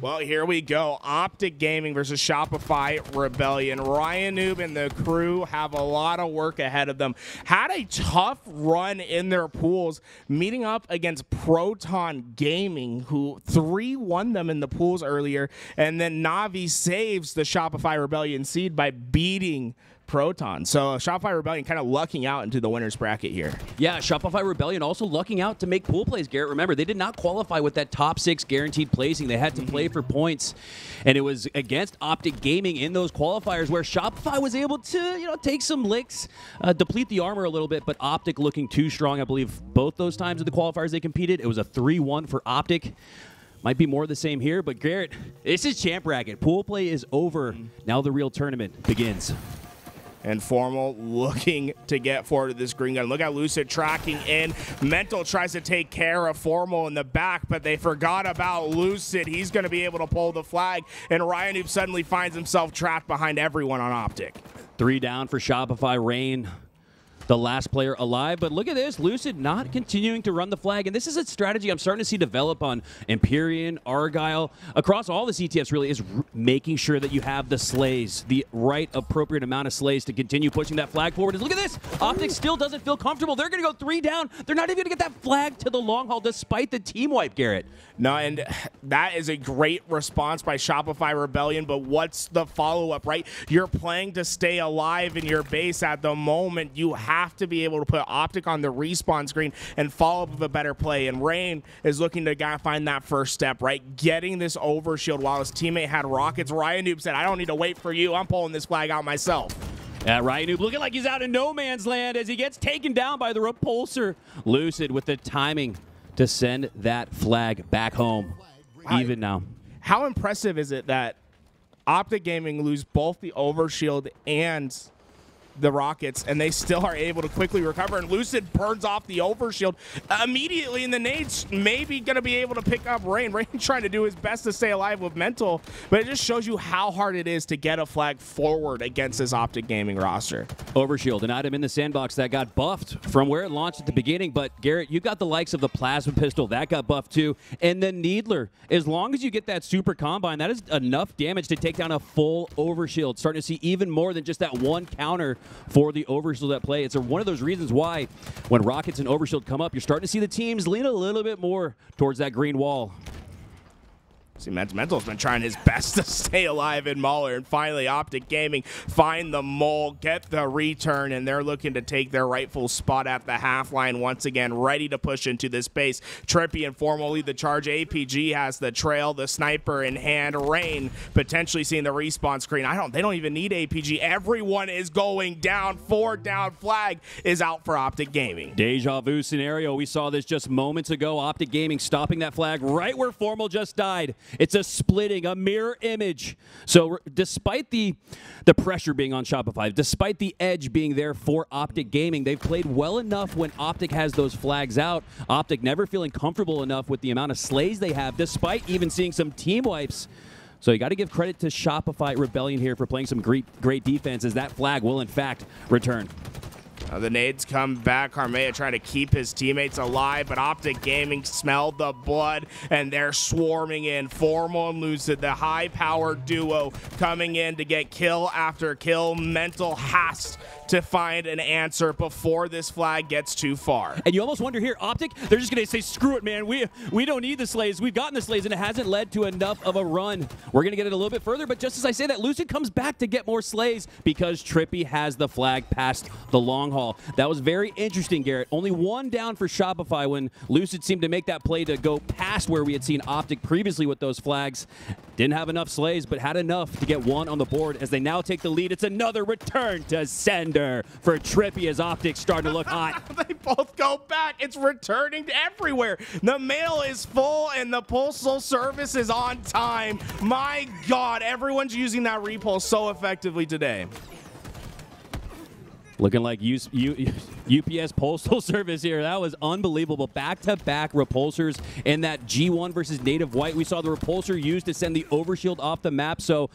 Well, here we go. Optic Gaming versus Shopify Rebellion. RyaNoob and the crew have a lot of work ahead of them. Had a tough run in their pools, meeting up against Proton Gaming, who 3-1 them in the pools earlier. And then Navi saves the Shopify Rebellion seed by beating Proton. So Shopify Rebellion kind of lucking out into the winner's bracket here. Yeah, Shopify Rebellion also lucking out to make pool plays, Garrett. Remember, they did not qualify with that top 6 guaranteed placing. They had to play for points, and it was against Optic Gaming in those qualifiers where Shopify was able to, take some licks, deplete the armor a little bit, but Optic looking too strong. I believe both those times in the qualifiers they competed, it was a 3-1 for Optic. Might be more of the same here, but Garrett, this is champ bracket. Pool play is over. Now the real tournament begins. And Formal looking to get forward to this green gun. Look at Lucid tracking in. Mental tries to take care of Formal in the back, but they forgot about Lucid. He's going to be able to pull the flag, and RyaNoob suddenly finds himself trapped behind everyone on Optic. 3 down for Shopify. Rayne, the last player alive. But look at this. Lucid not continuing to run the flag. And this is a strategy I'm starting to see develop on Empyrean, Argyle, across all the CTFs really, is making sure that you have the slays, the right appropriate amount of slays to continue pushing that flag forward. Look at this. Optic still doesn't feel comfortable. They're going to go 3 down. They're not even going to get that flag to the long haul despite the team wipe, Garrett. No, and that is a great response by Shopify Rebellion, but what's the follow-up, right? You're playing to stay alive in your base at the moment. You have to be able to put Optic on the respawn screen and follow up with a better play, and Rayne is looking to find that first step, right? Getting this overshield while his teammate had rockets. RyaNoob said, I don't need to wait for you. I'm pulling this flag out myself. RyaNoob looking like he's out in no man's land as he gets taken down by the repulsor. Lucid with the timing to send that flag back home. Even now. How impressive is it that Optic Gaming lose both the overshield and the rockets, and they still are able to quickly recover, and Lucid burns off the overshield immediately, and the nades maybe going to be able to pick up Rayne. Rayne trying to do his best to stay alive with mental, but it just shows you how hard it is to get a flag forward against this Optic Gaming roster. Overshield, an item in the sandbox that got buffed from where it launched at the beginning, but Garrett, you got the likes of the plasma pistol that got buffed too, and the Needler. As long as you get that super combine, that is enough damage to take down a full overshield. Starting to see even more than just that one counter for the overshield at play. It's one of those reasons why when rockets and overshield come up, you're starting to see the teams lean a little bit more towards that green wall. See, Mental's been trying his best to stay alive in Mauler, and finally Optic Gaming find the mole, get the return, and they're looking to take their rightful spot at the half line once again, ready to push into this base. TriPPPeY and Formal lead the charge. APG has the trail, the sniper in hand. Rayne potentially seeing the respawn screen. They don't even need APG. Everyone is going down. 4 down. Flag is out for Optic Gaming. Deja vu scenario. We saw this just moments ago. Optic Gaming stopping that flag right where Formal just died. It's a splitting, a mirror image. So despite the pressure being on Shopify, despite the edge being there for Optic Gaming, they've played well enough when Optic has those flags out. Optic never feeling comfortable enough with the amount of slays they have, despite even seeing some team wipes. So you got to give credit to Shopify Rebellion here for playing some great defense, as that flag will, in fact, return. The nades come back. Karmea trying to keep his teammates alive, but Optic Gaming smelled the blood, and they're swarming in. Formal and Lucid, the high-powered duo, coming in to get kill after kill. Mental has to find an answer before this flag gets too far. And you almost wonder here, Optic, they're just going to say, screw it, man. We don't need the slays. We've gotten the slays, and it hasn't led to enough of a run. We're going to get it a little bit further, but just as I say that, Lucid comes back to get more slays because TriPPPeY has the flag past the long haul. That was very interesting, Garrett. Only 1 down for Shopify when Lucid seemed to make that play to go past where we had seen Optic previously with those flags. Didn't have enough slays, but had enough to get 1 on the board as they now take the lead. It's another return to sender for TriPPPeY as Optic starting to look hot. They both go back. It's returning to everywhere. The mail is full and the postal service is on time. My God, everyone's using that repulse so effectively today. Looking like UPS Postal Service here. That was unbelievable. Back-to-back repulsors in that G1 versus Native White. We saw the repulsor used to send the overshield off the map. So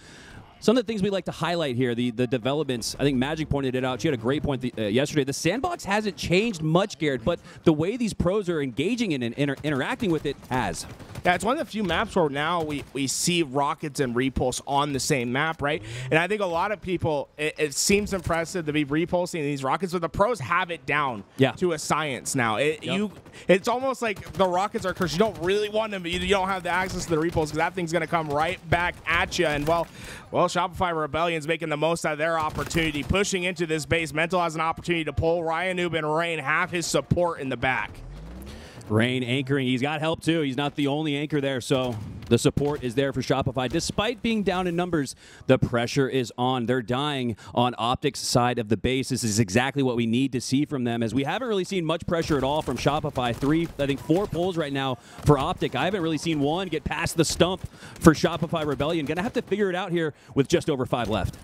Some of the things we like to highlight here, the developments, I think Magic pointed it out. She had a great point yesterday. The sandbox hasn't changed much, Garrett, but the way these pros are engaging in and interacting with it has. Yeah, it's one of the few maps where now we see Rockets and Repulse on the same map, right? And I think a lot of people, it seems impressive to be repulsing these Rockets, but the pros have it down to a science now. It's almost like the Rockets are cursed. You don't really want them, but you don't have the access to the Repulse because that thing's going to come right back at you. And, well, Shopify Rebellion's making the most out of their opportunity, pushing into this base. Mental has an opportunity to pull. RyaNoob and Rayne have his support in the back. Rayne anchoring. He's got help, too. He's not the only anchor there, so the support is there for Shopify. Despite being down in numbers, the pressure is on. They're dying on Optic's side of the base. This is exactly what we need to see from them, as we haven't really seen much pressure at all from Shopify. 4 pulls right now for Optic. I haven't really seen one get past the stump for Shopify Rebellion. Gonna have to figure it out here with just over 5 left.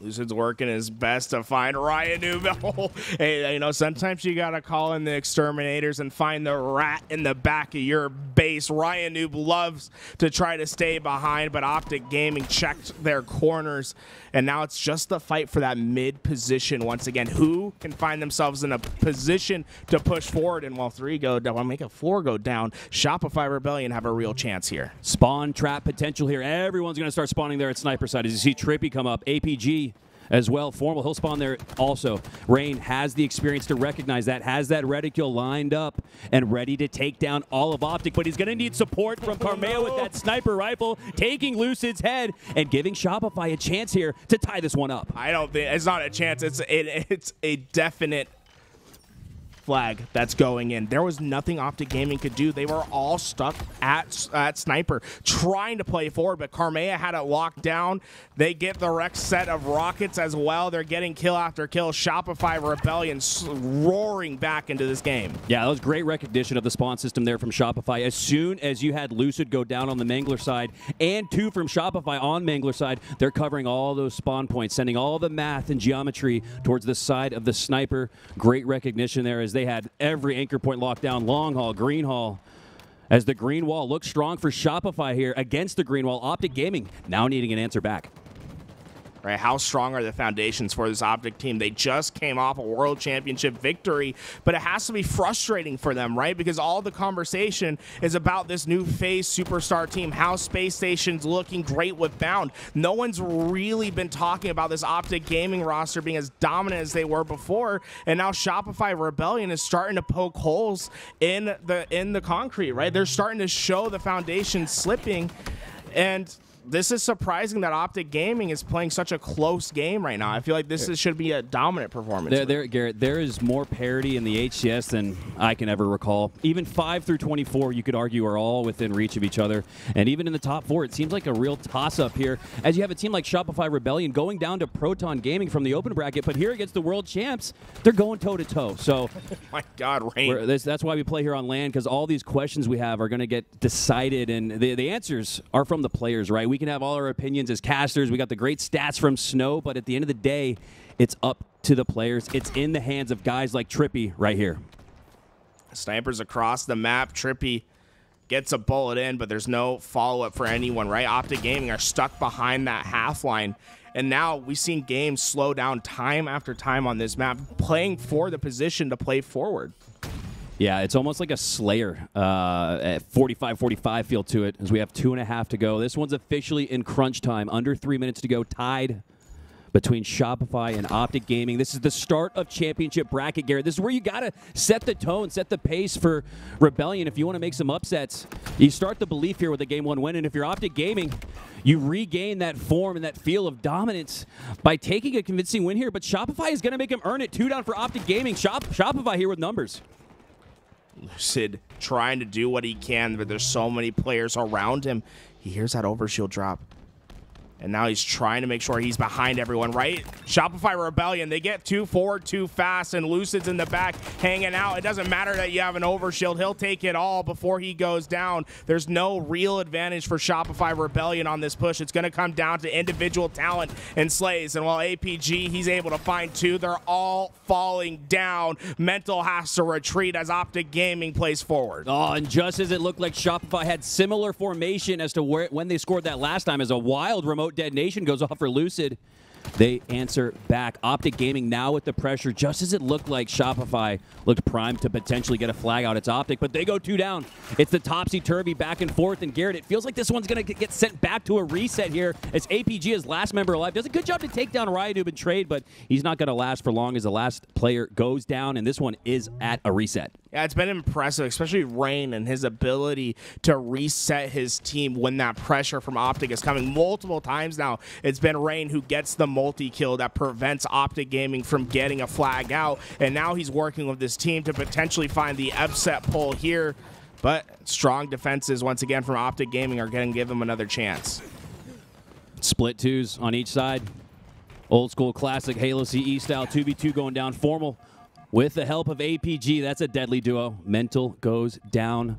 Lucid's working his best to find RyaNoob. Hey, sometimes you got to call in the exterminators and find the rat in the back of your base. RyaNoob loves to try to stay behind, but Optic Gaming checked their corners, and now it's just the fight for that mid position once again. Who can find themselves in a position to push forward? And while 3 go down, I'll make a 4 go down. Shopify Rebellion have a real chance here. Spawn trap potential here. Everyone's going to start spawning there at sniper side. As you see TriPPPeY come up, APG as well. Formal, he'll spawn there also. Rayne has the experience to recognize that, has that reticule lined up and ready to take down all of Optic, but he's going to need support from Karmea with that sniper rifle, taking Lucid's head and giving Shopify a chance here to tie this one up. I don't think, it's not a chance, it's a definite flag that's going in. There was nothing Optic Gaming could do. They were all stuck at sniper trying to play forward, but Karmea had it locked down. They get the wreck set of rockets as well. They're getting kill after kill. Shopify Rebellion roaring back into this game. Yeah, that was great recognition of the spawn system there from Shopify. As soon as you had Lucid go down on the Mangler side and 2 from Shopify on Mangler side, they're covering all those spawn points, sending all the math and geometry towards the side of the sniper. Great recognition there as they had every anchor point locked down. Long haul, green haul. As the green wall looks strong for Shopify here against the green wall. Optic Gaming now needing an answer back. Right, how strong are the foundations for this Optic team? They just came off a World Championship victory, but it has to be frustrating for them, right? Because all the conversation is about this new phase superstar team, how Space Station's looking great with Bound. No one's really been talking about this Optic Gaming roster being as dominant as they were before, and now Shopify Rebellion is starting to poke holes in the concrete, right? They're starting to show the foundation slipping, and this is surprising that Optic Gaming is playing such a close game right now. I feel like this should be a dominant performance. Garrett, there is more parity in the HCS than I can ever recall. Even 5 through 24, you could argue, are all within reach of each other. And even in the top 4, it seems like a real toss-up here, as you have a team like Shopify Rebellion going down to Proton Gaming from the open bracket, but here against the world champs, they're going toe-to-toe. So, oh my God, Rayne. That's why we play here on LAN, because all these questions we have are going to get decided, and the answers are from the players, right? We can have all our opinions as casters. We got the great stats from Snow, but at the end of the day, it's up to the players. It's in the hands of guys like TriPPPeY right here. Snipers across the map. TriPPPeY gets a bullet in, but there's no follow-up for anyone, right? Optic Gaming are stuck behind that half line. And now we've seen games slow down time after time on this map, playing for the position to play forward. Yeah, it's almost like a Slayer at 45-45 feel to it, as we have 2.5 to go. This one's officially in crunch time. Under 3 minutes to go, tied between Shopify and Optic Gaming. This is the start of championship bracket, Garrett. This is where you got to set the tone, set the pace for Rebellion. If you want to make some upsets, you start the belief here with a Game 1 win. And if you're Optic Gaming, you regain that form and that feel of dominance by taking a convincing win here. But Shopify is going to make him earn it. 2 down for Optic Gaming. Shopify here with numbers. Lucid trying to do what he can, but there's so many players around him. He hears that overshield drop. And now he's trying to make sure he's behind everyone, right? Shopify Rebellion, they get too forward too fast, and Lucid's in the back hanging out. It doesn't matter that you have an overshield. He'll take it all before he goes down. There's no real advantage for Shopify Rebellion on this push. It's going to come down to individual talent and slays. And while APG, he's able to find 2, they're all falling down. Mental has to retreat as Optic Gaming plays forward. Oh, and just as it looked like Shopify had similar formation as to when they scored that last time, as a wild remote detonation goes off for Lucid. They answer back. Optic Gaming now with the pressure, just as it looked like Shopify looked primed to potentially get a flag out. It's Optic, but they go 2 down. It's the topsy-turvy back and forth, and Garrett, it feels like this one's going to get sent back to a reset here as APG, his last member alive, does a good job to take down RyaNoob and trade, but he's not going to last for long as the last player goes down, and this one is at a reset. Yeah, it's been impressive, especially Rayne and his ability to reset his team when that pressure from Optic is coming. Multiple times now, it's been Rayne who gets the multi-kill that prevents Optic Gaming from getting a flag out, and now he's working with this team to potentially find the upset pull here, but strong defenses once again from Optic Gaming are going to give him another chance. Split twos on each side. Old school classic Halo CE style 2v2 going down. Formal with the help of APG. That's a deadly duo. Mental goes down.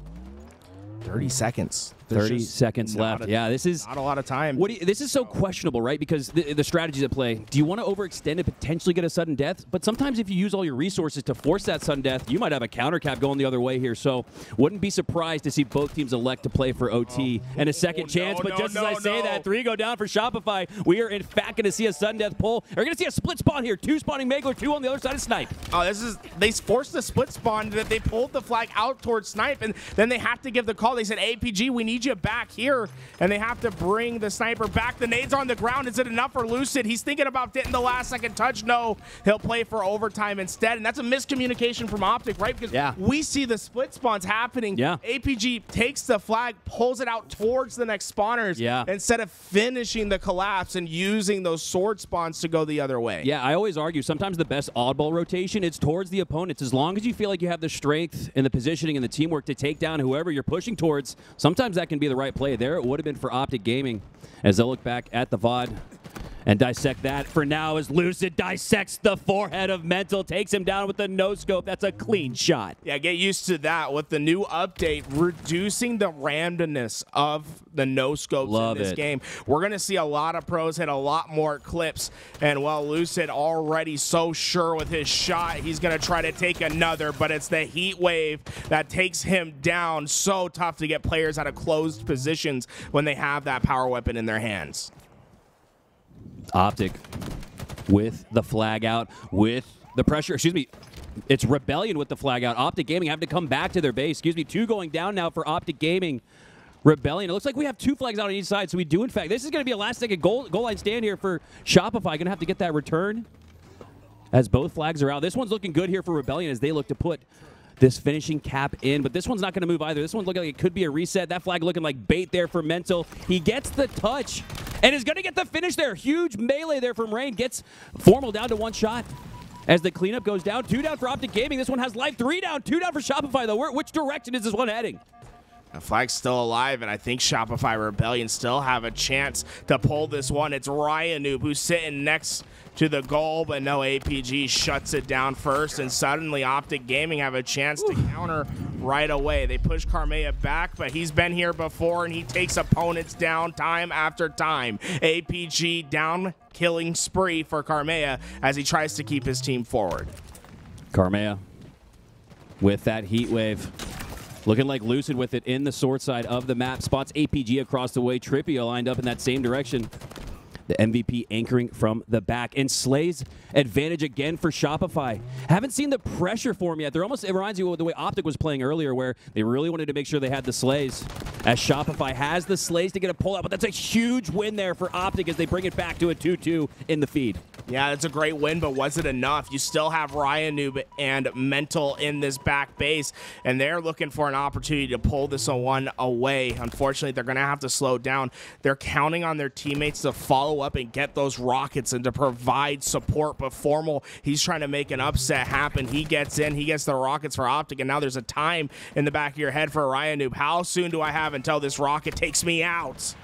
30 seconds. 30 seconds left. Yeah, this is not a lot of time. This is so questionable, right? Because the strategies at play. Do you want to overextend and potentially get a sudden death? But sometimes if you use all your resources to force that sudden death, you might have a counter cap going the other way here. So wouldn't be surprised to see both teams elect to play for OT and a second chance. But just as I say that, 3 go down for Shopify. We are in fact going to see a sudden death pull. We're going to see a split spawn here. 2 spawning Megler, 2 on the other side of Snipe. Oh, they forced the split spawn that they pulled the flag out towards Snipe, and then they have to give the call. They said, APG, we need you back here. And they have to bring the sniper back. The nades are on the ground. Is it enough for Lucid? He's thinking about getting the last second touch. No, he'll play for overtime instead. And that's a miscommunication from Optic, right? Because we see the split spawns happening. APG takes the flag, pulls it out towards the next spawners instead of finishing the collapse and using those sword spawns to go the other way. Yeah, I always argue sometimes the best oddball rotation, it's towards the opponents. As long as you feel like you have the strength and the positioning and the teamwork to take down whoever you're pushing towards, sometimes that can be the right play. There it would have been for Optic Gaming as they'll look back at the VOD and dissect that. For now, as Lucid dissects the forehead of Mental, takes him down with the no-scope. That's a clean shot. Yeah, get used to that with the new update, reducing the randomness of the no-scopes in this game. We're going to see a lot of pros hit a lot more clips, and while Lucid already so sure with his shot, he's going to try to take another, but it's the heat wave that takes him down. So tough to get players out of closed positions when they have that power weapon in their hands. Optic with the flag out, with the pressure. Excuse me. It's Rebellion with the flag out. Optic Gaming having to come back to their base. Excuse me. 2 going down now for Optic Gaming. Rebellion. It looks like we have 2 flags out on each side, so we do, in fact. This is going to be a last-second goal line stand here for Shopify. Going to have to get that return as both flags are out. This one's looking good here for Rebellion as they look to put this finishing cap in, but this one's not going to move either. This one's looking like it could be a reset. That flag looking like bait there for Mental. He gets the touch and is going to get the finish there. Huge melee there from Rayne. Gets Formal down to 1 shot as the cleanup goes down. 2 down for Optic Gaming. This one has life. 3 down. 2 down for Shopify, though. Which direction is this one heading? The flag's still alive, and I think Shopify Rebellion still have a chance to pull this one. It's RyaNoob who's sitting next to the goal, but no, APG shuts it down first, and suddenly Optic Gaming have a chance to counter right away. They push Karmea back, but he's been here before, and he takes opponents down time after time. APG down killing spree for Karmea as he tries to keep his team forward. Karmea with that heat wave. Looking like Lucid with it in the sword side of the map. Spots APG across the way. TriPPPeY lined up in that same direction. The MVP anchoring from the back. And Slay's advantage again for Shopify. Haven't seen the pressure for him yet. It reminds you of the way Optic was playing earlier, where they really wanted to make sure they had the Slays. As Shopify has the Slays to get a pull out, but that's a huge win there for Optic as they bring it back to a 2-2 in the feed. Yeah, that's a great win, but was it enough? You still have RyaNoob and Mental in this back base, and they're looking for an opportunity to pull this one away. Unfortunately, they're going to have to slow down. They're counting on their teammates to follow up and get those rockets and to provide support, but Formal, he's trying to make an upset happen. He gets in, he gets the rockets for Optic, and now there's a time in the back of your head for RyaNoob. How soon do I have until this rocket takes me out?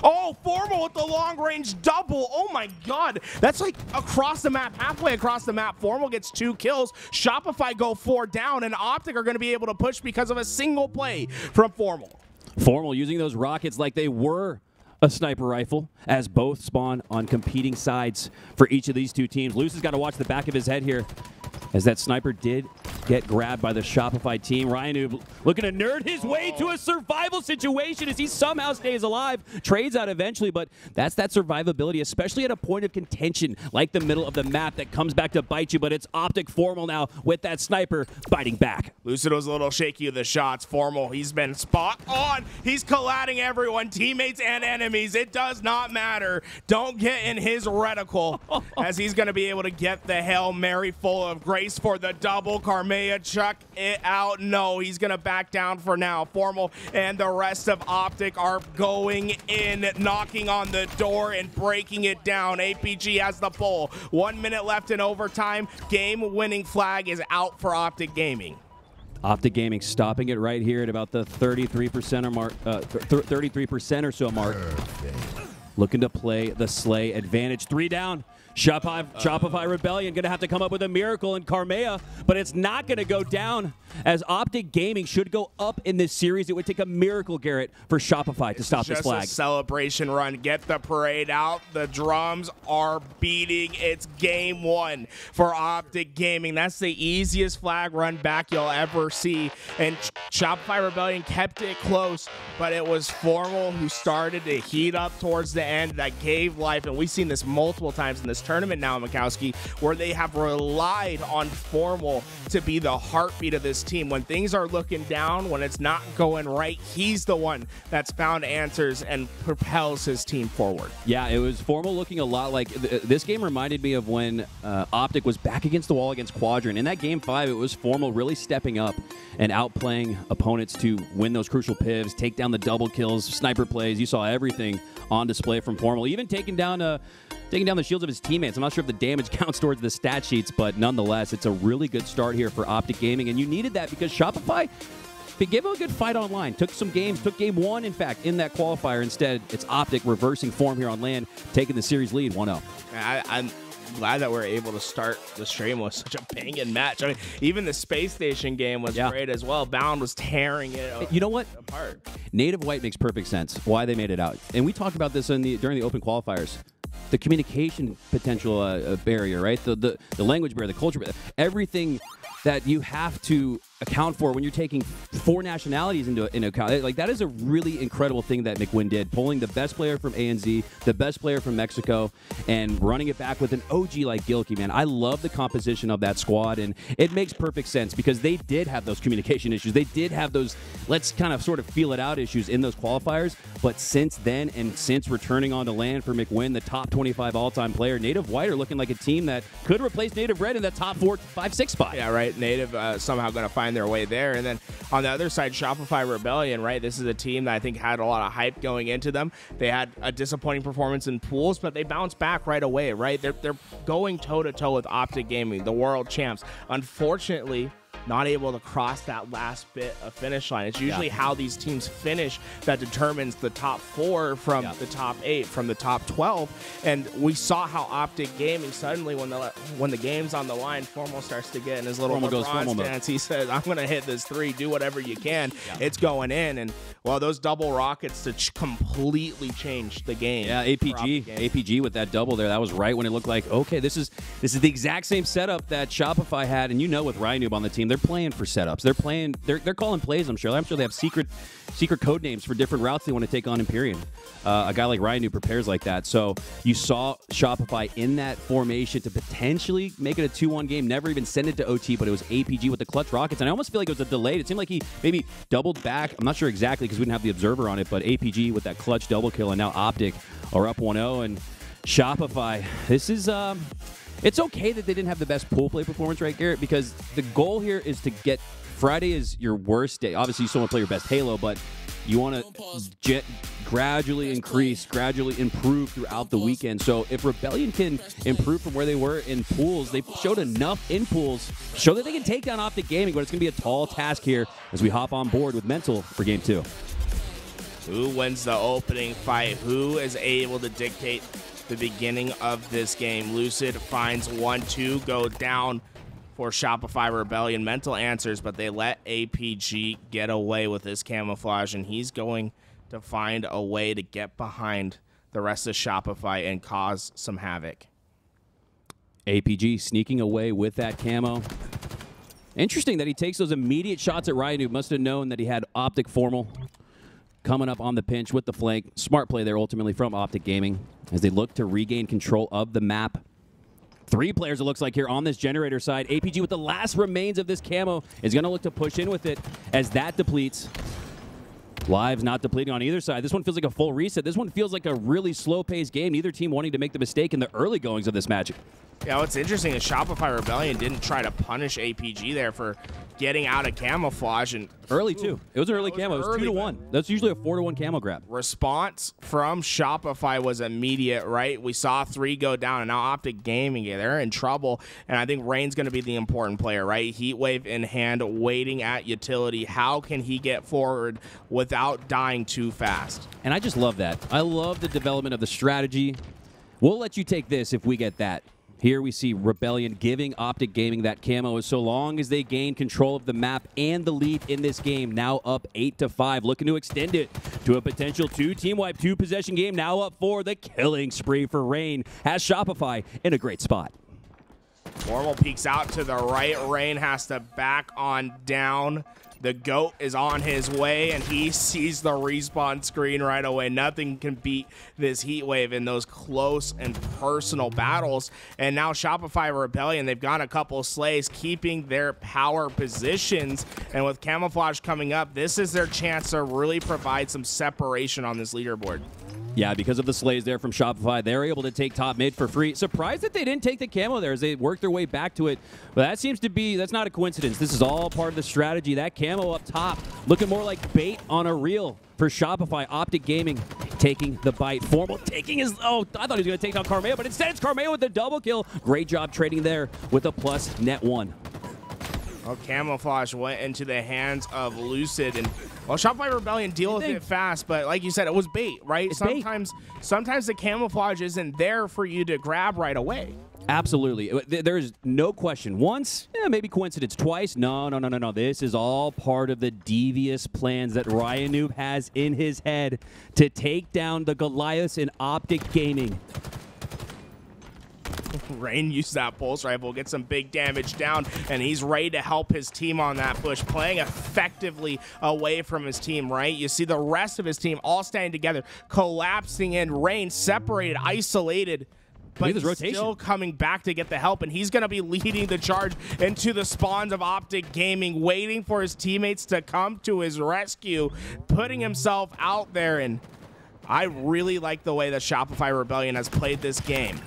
Oh, Formal with the long-range double. Oh, my God. That's like across the map, halfway across the map. Formal gets 2 kills. Shopify go 4 down, and Optic are going to be able to push because of a single play from Formal. Formal using those rockets like they were a sniper rifle as both spawn on competing sides for each of these 2 teams. Lucid's got to watch the back of his head here as that sniper did get grabbed by the Shopify team. RyaNoob looking to nerd his way to a survival situation as he somehow stays alive. Trades out eventually, but that's that survivability, especially at a point of contention like the middle of the map that comes back to bite you, but it's Optic Formal now with that sniper biting back. Lucid was a little shaky with the shots. Formal, he's been spot on. He's colliding everyone, teammates and enemies. It does not matter. Don't get in his reticle as he's going to be able to get the Hail Mary full of grace for the double. Karmea, chuck it out. No, he's going to back down for now. Formal and the rest of Optic are going in, knocking on the door and breaking it down. APG has the pull. 1 minute left in overtime. Game-winning flag is out for Optic Gaming. Optic Gaming stopping it right here at about the 33% or mark, 33% or so mark. Looking to play the Slay advantage. 3 down. Shopify Rebellion going to have to come up with a miracle in Karmea, but it's not going to go down as Optic Gaming should go up in this series. It would take a miracle, Garrett, for Shopify to stop this flag. Just a celebration run. Get the parade out. The drums are beating. It's game 1 for Optic Gaming. That's the easiest flag run back you'll ever see. And Shopify Rebellion kept it close, but it was Formal who started to heat up towards the end that gave life. And we've seen this multiple times in this tournament now, Mikowski, where they have relied on Formal to be the heartbeat of this team. When things are looking down, when it's not going right, he's the one that's found answers and propels his team forward. Yeah, it was Formal looking a lot like this game reminded me of when Optic was back against the wall against Quadrant. In that game 5, it was Formal really stepping up and outplaying opponents to win those crucial pivs, take down the double kills, sniper plays. You saw everything on display from Formal, even taking down the shields of his teammates. I'm not sure if the damage counts towards the stat sheets, but nonetheless, it's a really good start here for Optic Gaming, and you needed that because Shopify, they gave him a good fight online. Took some games, took game 1, in fact, in that qualifier. Instead, it's Optic reversing form here on land, taking the series lead 1-0. I'm glad that we're able to start the stream with such a banging match. I mean, even the Space Station game was great as well. Bound was tearing it you know what? apart. Native White makes perfect sense why they made it out. And we talked about this during the open qualifiers. The communication potential barrier, right? The language barrier, the culture barrier, everything that you have to account for when you're taking 4 nationalities into account. Like, that is a really incredible thing that McWin did, pulling the best player from ANZ, the best player from Mexico, and running it back with an OG like Gilkey, man. I love the composition of that squad, and it makes perfect sense because they did have those communication issues. They did have those let's kind of sort of feel it out issues in those qualifiers, but since then and since returning onto land for McWin, the top 25 all-time player, Native White are looking like a team that could replace Native Red in that top 4, 5, 6 spot. Yeah, right. Native somehow going to find their way there. And then on the other side, Shopify Rebellion, right? This is a team that I think had a lot of hype going into them. They had a disappointing performance in pools, but they bounced back right away, right? They're going toe-to-toe with Optic Gaming, the world champs. Unfortunately, not able to cross that last bit of finish line. It's usually how these teams finish that determines the top 4 from the top 8, from the top 12. And we saw how Optic Gaming suddenly, when the game's on the line, Formal starts to get in his little LeBron stance. He says, I'm going to hit this 3, do whatever you can. It's going in. And, well, those double rockets to completely change the game. Yeah, APG with that double there. That was right when it looked like, okay, this is the exact same setup that Shopify had. And you know, with RyaNoob on the team, they're playing for setups. They're calling plays, I'm sure. I'm sure they have secret code names for different routes they want to take on Empyrean. A guy like RyaNoob prepares like that. So you saw Shopify in that formation to potentially make it a 2-1 game, never even send it to OT, but it was APG with the clutch rockets. And I almost feel like it was a delayed. It seemed like he maybe doubled back. I'm not sure exactly because we didn't have the observer on it, but APG with that clutch double kill, and now Optic are up 1-0. And Shopify, this is... It's okay that they didn't have the best pool play performance, right, Garrett? Because the goal here is to get... Friday is your worst day. Obviously, you still want to play your best Halo, but you want to gradually increase, gradually improve throughout the weekend. So if Rebellion can improve from where they were in pools, they've showed enough in pools, show that they can take down Optic Gaming, but it's going to be a tall task here as we hop on board with Mental for Game 2. Who wins the opening fight? Who is able to dictate the beginning of this game? Lucid finds 1-2 go down for Shopify Rebellion. Mental answers, but they let APG get away with his camouflage, and he's going to find a way to get behind the rest of Shopify and cause some havoc. APG sneaking away with that camo. Interesting that he takes those immediate shots at RyaNoob. Must have known that he had Optic formal coming up on the pinch with the flank. Smart play there ultimately from Optic Gaming as they look to regain control of the map. 3 players, it looks like, here on this generator side. APG with the last remains of this camo is going to look to push in with it as that depletes. Lives not depleting on either side. This one feels like a full reset. This one feels like a really slow-paced game. Neither team wanting to make the mistake in the early goings of this match. Yeah, what's interesting is Shopify Rebellion didn't try to punish APG there for getting out of camouflage. And early, too. It was an early camo. It was 2-1. That's usually a 4-1 camo grab. Response from Shopify was immediate, right? We saw 3 go down, and now Optic Gaming, they're in trouble. And I think Rayne's going to be the important player, right? Heatwave in hand, waiting at utility. How can he get forward without dying too fast? And I just love that. I love the development of the strategy. We'll let you take this if we get that. Here we see Rebellion giving Optic Gaming that camo so long as they gain control of the map and the lead in this game. Now up 8-5, looking to extend it to a potential 2-team wipe, 2-possession game. Now up 4, the killing spree for Rayne has Shopify in a great spot. Normal peeks out to the right. Rayne has to back on down. The GOAT is on his way, and he sees the respawn screen right away. Nothing can beat this Heatwave in those close and personal battles. And now Shopify Rebellion, they've got a couple slays keeping their power positions. And with Camouflage coming up, this is their chance to really provide some separation on this leaderboard. Yeah, because of the slays there from Shopify, they're able to take top mid for free. Surprised that they didn't take the camo there as they worked their way back to it. But that seems to be, that's not a coincidence. This is all part of the strategy. That camo up top, looking more like bait on a reel for Shopify. Optic Gaming taking the bite. Formal taking his, oh, I thought he was going to take down Karmea, but instead it's Karmea with the double kill. Great job trading there with a plus net 1. Well, Camouflage went into the hands of Lucid, and well, Shopify Rebellion deal with it fast, but like you said, it was bait, right? Sometimes the camouflage isn't there for you to grab right away. Absolutely. There's no question. Once, maybe coincidence. Twice, no. This is all part of the devious plans that RyaNoob has in his head to take down the Goliaths in Optic Gaming. Rayne used that pulse rifle, get some big damage down, and he's ready to help his team on that push, playing effectively away from his team, right? You see the rest of his team all standing together, collapsing in. Rayne separated, isolated, but he's still coming back to get the help, and he's going to be leading the charge into the spawns of Optic Gaming, waiting for his teammates to come to his rescue, putting himself out there, and I really like the way that Shopify Rebellion has played this game.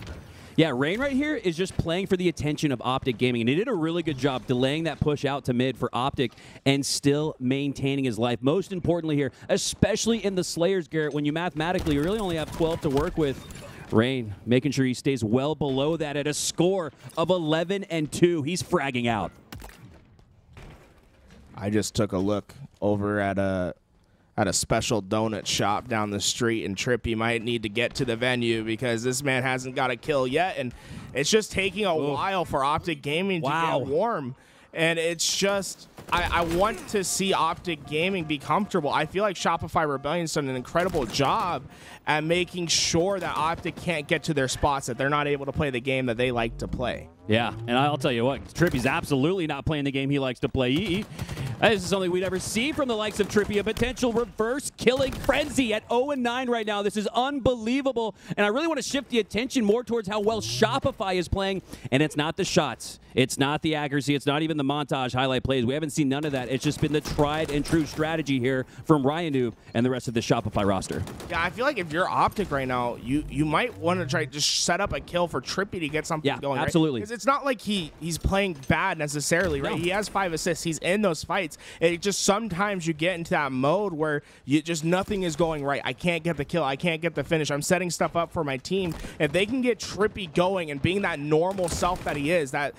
Yeah, Rayne right here is just playing for the attention of Optic Gaming, and he did a really good job delaying that push out to mid for Optic and still maintaining his life. Most importantly here, especially in the Slayers, Garrett, when you mathematically really only have 12 to work with, Rayne making sure he stays well below that at a score of 11-2. He's fragging out. I just took a look over at a special donut shop down the street, and TriPPPeY might need to get to the venue because this man hasn't got a kill yet, and it's just taking a while for Optic Gaming to get warm. And it's just, I want to see Optic Gaming be comfortable. I feel like Shopify Rebellion's done an incredible job at making sure that Optic can't get to their spots, that they're not able to play the game that they like to play. Yeah, and I'll tell you what, TriPPPeY's absolutely not playing the game he likes to play. This is something we'd never see from the likes of TriPPPeY, a potential reverse killing frenzy at 0-9 right now. This is unbelievable, and I really want to shift the attention more towards how well Shopify is playing, and it's not the shots. It's not the accuracy. It's not even the montage highlight plays. We haven't seen none of that. It's just been the tried and true strategy here from RyaNoob and the rest of the Shopify roster. Yeah, I feel like if you're Optic right now, you might want to try to just set up a kill for TriPPPeY to get something going. Absolutely. Because it's not like he's playing bad necessarily, right? No. He has 5 assists. He's in those fights. It just sometimes you get into that mode where you just nothing is going right. I can't get the kill. I can't get the finish. I'm setting stuff up for my team. If they can get TriPPPeY going and being that normal self that he is, that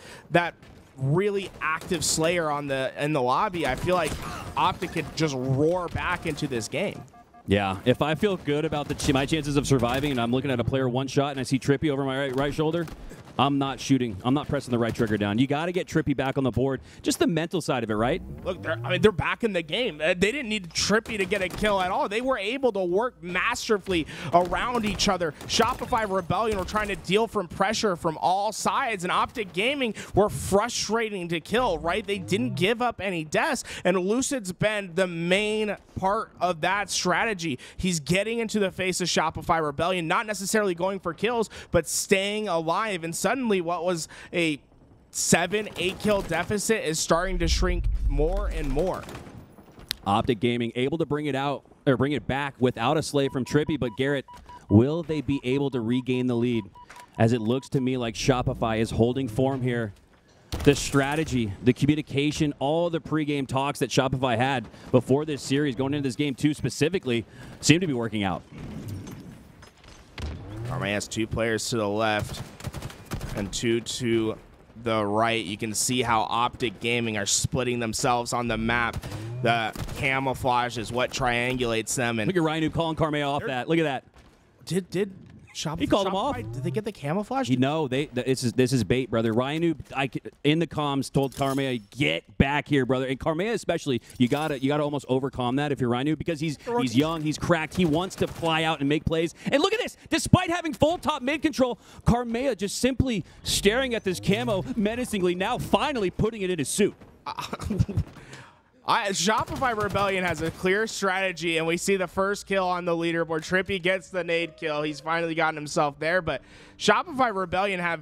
really active Slayer in the lobby, I feel like Optic could just roar back into this game. Yeah, if I feel good about my chances of surviving and I'm looking at a player one shot and I see TriPPPeY over my right shoulder, I'm not shooting. I'm not pressing the right trigger down. You got to get TriPPPeY back on the board. Just the mental side of it, right? Look, they're back in the game. They didn't need TriPPPeY to get a kill at all. They were able to work masterfully around each other. Shopify Rebellion were trying to deal from pressure from all sides, and Optic Gaming were frustrating to kill, right? They didn't give up any deaths, and Lucid's been the main part of that strategy. He's getting into the face of Shopify Rebellion, not necessarily going for kills, but staying alive. And suddenly what was a 7-8 kill deficit is starting to shrink more and more. Optic Gaming able to bring it back without a slay from TriPPPeY, but Garrett, will they be able to regain the lead? As it looks to me like Shopify is holding form here. The strategy, the communication, all the pregame talks that Shopify had before this series, going into this game 2 specifically, seem to be working out. Karmea has 2 players to the left and 2 to the right. You can see how Optic Gaming are splitting themselves on the map. The camouflage is what triangulates them. And look at RyaNoob calling Karmea off that. Look at that. Did Shopify? He called him off. Did they get the camouflage? No, this is bait, brother. RyaNoob, in the comms, told Karmea, get back here, brother. And Karmea especially, you gotta almost overcome that if you're RyaNoob, because he's young, he's cracked, he wants to fly out and make plays. And look at this, despite having full top mid control, Karmea just simply staring at this camo menacingly, now finally putting it in his suit. Shopify Rebellion has a clear strategy, and we see the first kill on the leaderboard. TriPPPeY gets the nade kill. He's finally gotten himself there, but Shopify Rebellion have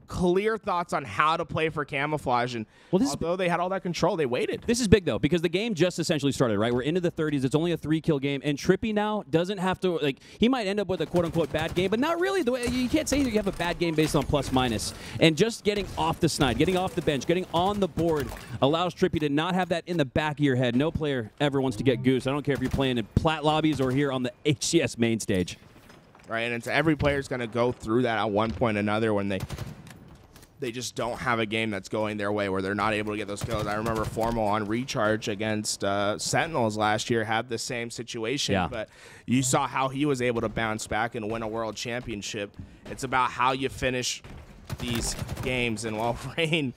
clear thoughts on how to play for camouflage, and although they had all that control, they waited. This is big, though, because the game just essentially started, right? We're into the 30s. It's only a 3-kill game, and TriPPPeY now doesn't have to, like, he might end up with a quote-unquote bad game, but not really. The way you can't say that you have a bad game based on plus-minus. And just getting off the snide, getting off the bench, getting on the board allows TriPPPeY to not have that in the back of your head. No player ever wants to get goose. I don't care if you're playing in plat lobbies or here on the HCS main stage. Right, and it's every player's going to go through that at one point or another when they just don't have a game that's going their way, where they're not able to get those kills. I remember Formal on Recharge against Sentinels last year had the same situation, but you saw how he was able to bounce back and win a world championship. It's about how you finish these games, and while Rayne,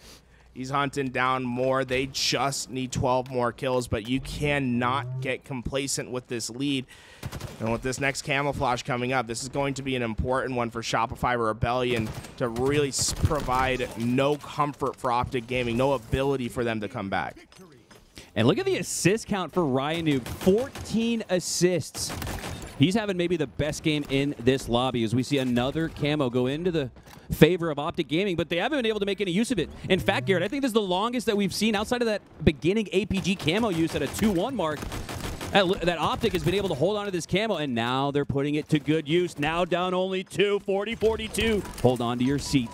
he's hunting down more. They just need 12 more kills, but you cannot get complacent with this lead. And with this next camouflage coming up, this is going to be an important one for Shopify Rebellion to really provide no comfort for Optic Gaming, no ability for them to come back. And look at the assist count for RyaNoob, 14 assists. He's having maybe the best game in this lobby as we see another camo go into the favor of Optic Gaming, but they haven't been able to make any use of it. In fact, Garrett, I think this is the longest that we've seen outside of that beginning APG camo use at a 2-1 mark. That Optic has been able to hold on to this camo, and now they're putting it to good use. Now down only 2, 40-42. Hold on to your seat.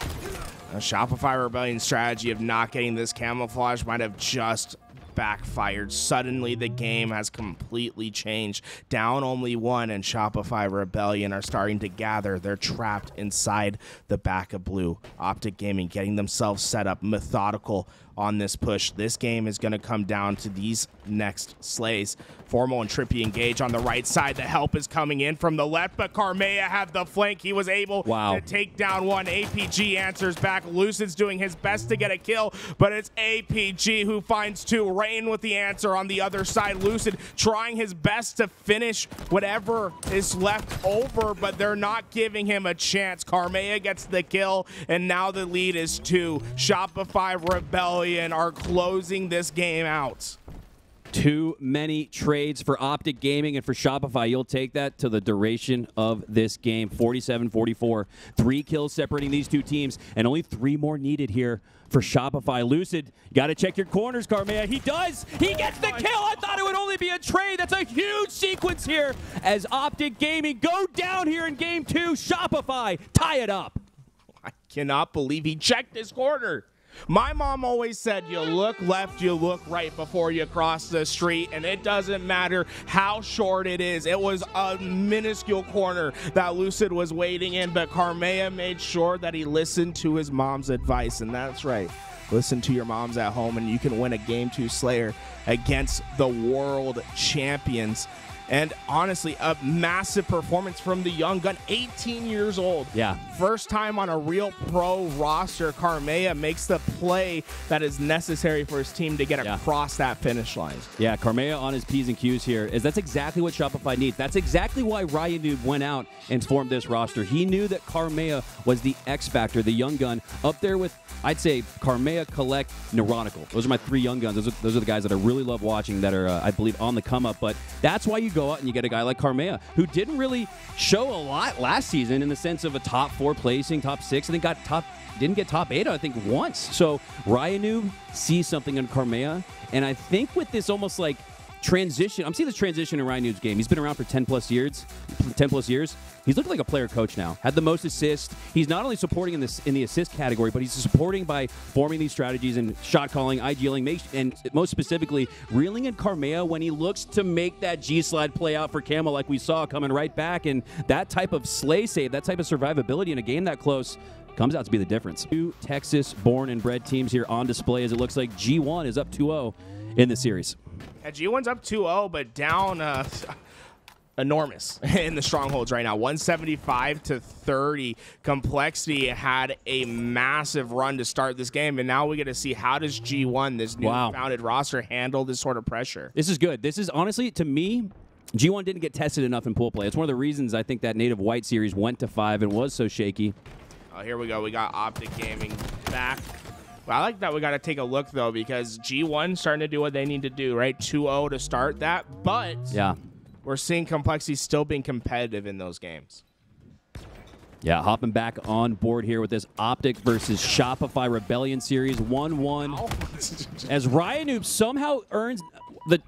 A Shopify Rebellion strategy of not getting this camouflage might have just backfired. Suddenly the game has completely changed. Down only 1, and Shopify Rebellion are starting to gather. They're trapped inside the back of blue. Optic Gaming getting themselves set up, methodical on this push. This game is going to come down to these next slays. Formal and TriPPPeY engage on the right side. The help is coming in from the left, but Karmea had the flank. He was able to take down one. APG answers back. Lucid's doing his best to get a kill, but it's APG who finds 2. Rayne with the answer on the other side. Lucid trying his best to finish whatever is left over, but they're not giving him a chance. Karmea gets the kill, and now the lead is 2. Shopify Rebellion are closing this game out. Too many trades for Optic Gaming and for Shopify. You'll take that to the duration of this game. 47-44. 3 kills separating these two teams, and only 3 more needed here for Shopify. Lucid, you got to check your corners, Karmea. He does. He gets the kill. I thought it would only be a trade. That's a huge sequence here as Optic Gaming go down here in game 2. Shopify tie it up. I cannot believe he checked his corner. My mom always said you look left, you look right before you cross the street, and it doesn't matter how short it is. It was a minuscule corner that Lucid was waiting in, but Karmea made sure that he listened to his mom's advice, and that's right. Listen to your moms at home, and you can win a Game 2 Slayer against the world champions. And honestly, a massive performance from the young gun, 18 years old. Yeah. First time on a real pro roster. Karmea makes the play that is necessary for his team to get across that finish line. Yeah, Karmea on his P's and Q's here. That's exactly what Shopify needs. That's exactly why RyaNoob went out and formed this roster. He knew that Karmea was the X factor, the young gun, up there with, I'd say, Karmea, Collect, Neuronical. Those are my 3 young guns. Those are the guys that I really love watching that are, I believe, on the come up. But that's why you go out and you get a guy like Karmea, who didn't really show a lot last season in the sense of a top 4 placing, top 6, and then didn't get top 8, I think, once. So RyaNoob sees something in Karmea, and I think with this almost like transition, I'm seeing this transition in RyaNoob's game. He's been around for 10 plus years. He's looking like a player coach now. Had the most assists. He's not only supporting in the assist category, but he's supporting by forming these strategies and shot calling, IGLing, and most specifically, reeling in Karmea when he looks to make that G-slide play out for Camo like we saw coming right back. And that type of slay save, that type of survivability in a game that close comes out to be the difference. 2 Texas-born and bred teams here on display as it looks like G1 is up 2-0 in the series. Yeah, G1's up 2-0, but down enormous in the strongholds right now. 175-30. Complexity had a massive run to start this game, and now we get to see how does G1, this new founded roster, handle this sort of pressure. This is good. This is honestly, to me, G1 didn't get tested enough in pool play. It's one of the reasons I think that Native White series went to 5 and was so shaky. Oh, here we go. We got Optic Gaming back. Well, I like that we got to take a look, though, because G1 starting to do what they need to do, right? 2-0 to start that, but we're seeing Complexity still being competitive in those games. Yeah, hopping back on board here with this Optic versus Shopify Rebellion series, 1-1. As RyaNoob somehow earns the...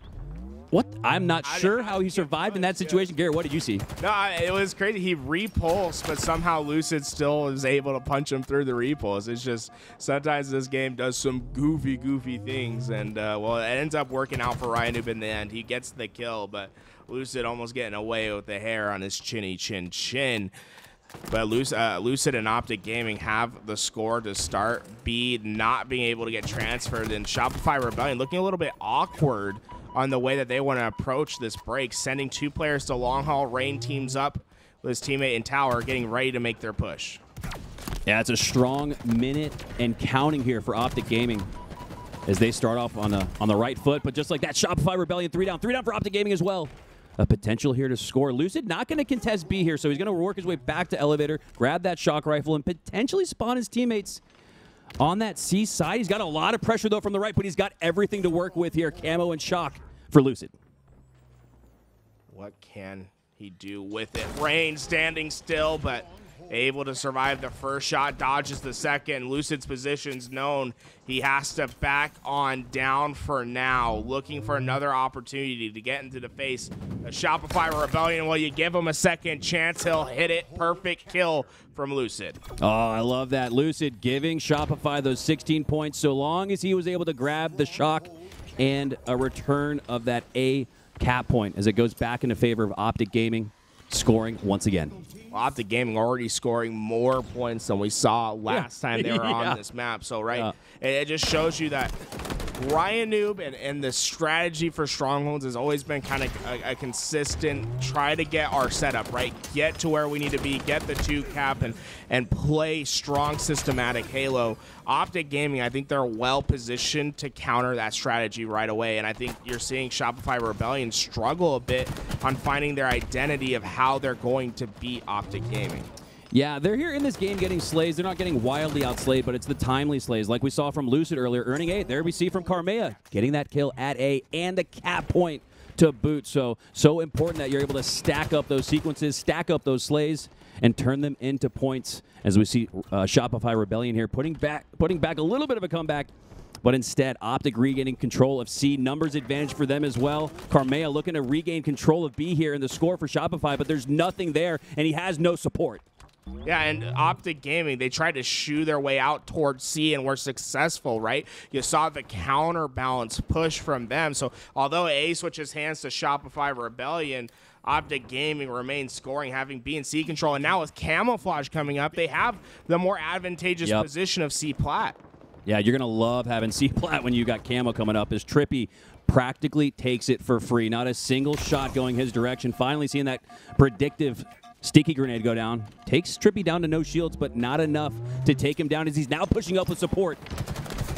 What? I'm not sure how he survived in that situation. Garrett, what did you see? No, it was crazy. He repulsed, but somehow Lucid still was able to punch him through the repulse. It's just sometimes this game does some goofy things, and, well, it ends up working out for RyaNoob in the end. He gets the kill, but Lucid almost getting away with the hair on his chinny chin. But Lucid and Optic Gaming have the score to start. B not being able to get transferred, and Shopify Rebellion looking a little bit awkward on the way that they want to approach this break, sending 2 players to long haul. Rayne teams up with his teammate in tower, getting ready to make their push. Yeah, it's a strong minute and counting here for Optic Gaming as they start off on the right foot. But just like that, Shopify Rebellion 3 down for Optic Gaming as well. A potential here to score. Lucid not going to contest B here, so he's going to work his way back to elevator, grab that shock rifle, and potentially spawn his teammates on that C side. He's got a lot of pressure, though, from the right, but he's got everything to work with here. Camo and shock for Lucid. What can he do with it? Rayne standing still, but able to survive the first shot, dodges the second. Lucid's position's known. He has to back on down for now, looking for another opportunity to get into the face of Shopify Rebellion. Well, you give him a second chance, he'll hit it. Perfect kill from Lucid. Oh, I love that. Lucid giving Shopify those 16 points so long as he was able to grab the shock and a return of that A cap point as it goes back into favor of Optic Gaming, scoring once again. Optic Gaming already scoring more points than we saw last time they were on this map. So, it just shows you that RyaNoob and the strategy for Strongholds has always been kind of a consistent try to get our setup, right? Get to where we need to be, get the 2 cap, and play strong, systematic Halo. Optic Gaming, I think they're well positioned to counter that strategy right away, and I think you're seeing Shopify Rebellion struggle a bit on finding their identity of how they're going to beat Optic Gaming. Yeah, they're here in this game getting slays. They're not getting wildly outslayed, but it's the timely slays, like we saw from Lucid earlier, earning A. There we see from Karmea, getting that kill at A and a cap point to boot. So important that you're able to stack up those sequences, stack up those slays, and turn them into points. As we see Shopify Rebellion here putting back a little bit of a comeback, but instead Optic regaining control of C. Numbers advantage for them as well. Karmea looking to regain control of B here in the score for Shopify, but there's nothing there, and he has no support. Yeah, and Optic Gaming, they tried to shoo their way out towards C and were successful, right? You saw the counterbalance push from them. So although A switches hands to Shopify Rebellion, Optic Gaming remains scoring, having B and C control. And now with Camouflage coming up, they have the more advantageous position of C plat. Yeah, you're going to love having C plat when you got Camo coming up as TriPPPeY practically takes it for free. Not a single shot going his direction. Finally seeing that predictive sticky grenade go down. Takes TriPPPeY down to no shields, but not enough to take him down as he's now pushing up with support.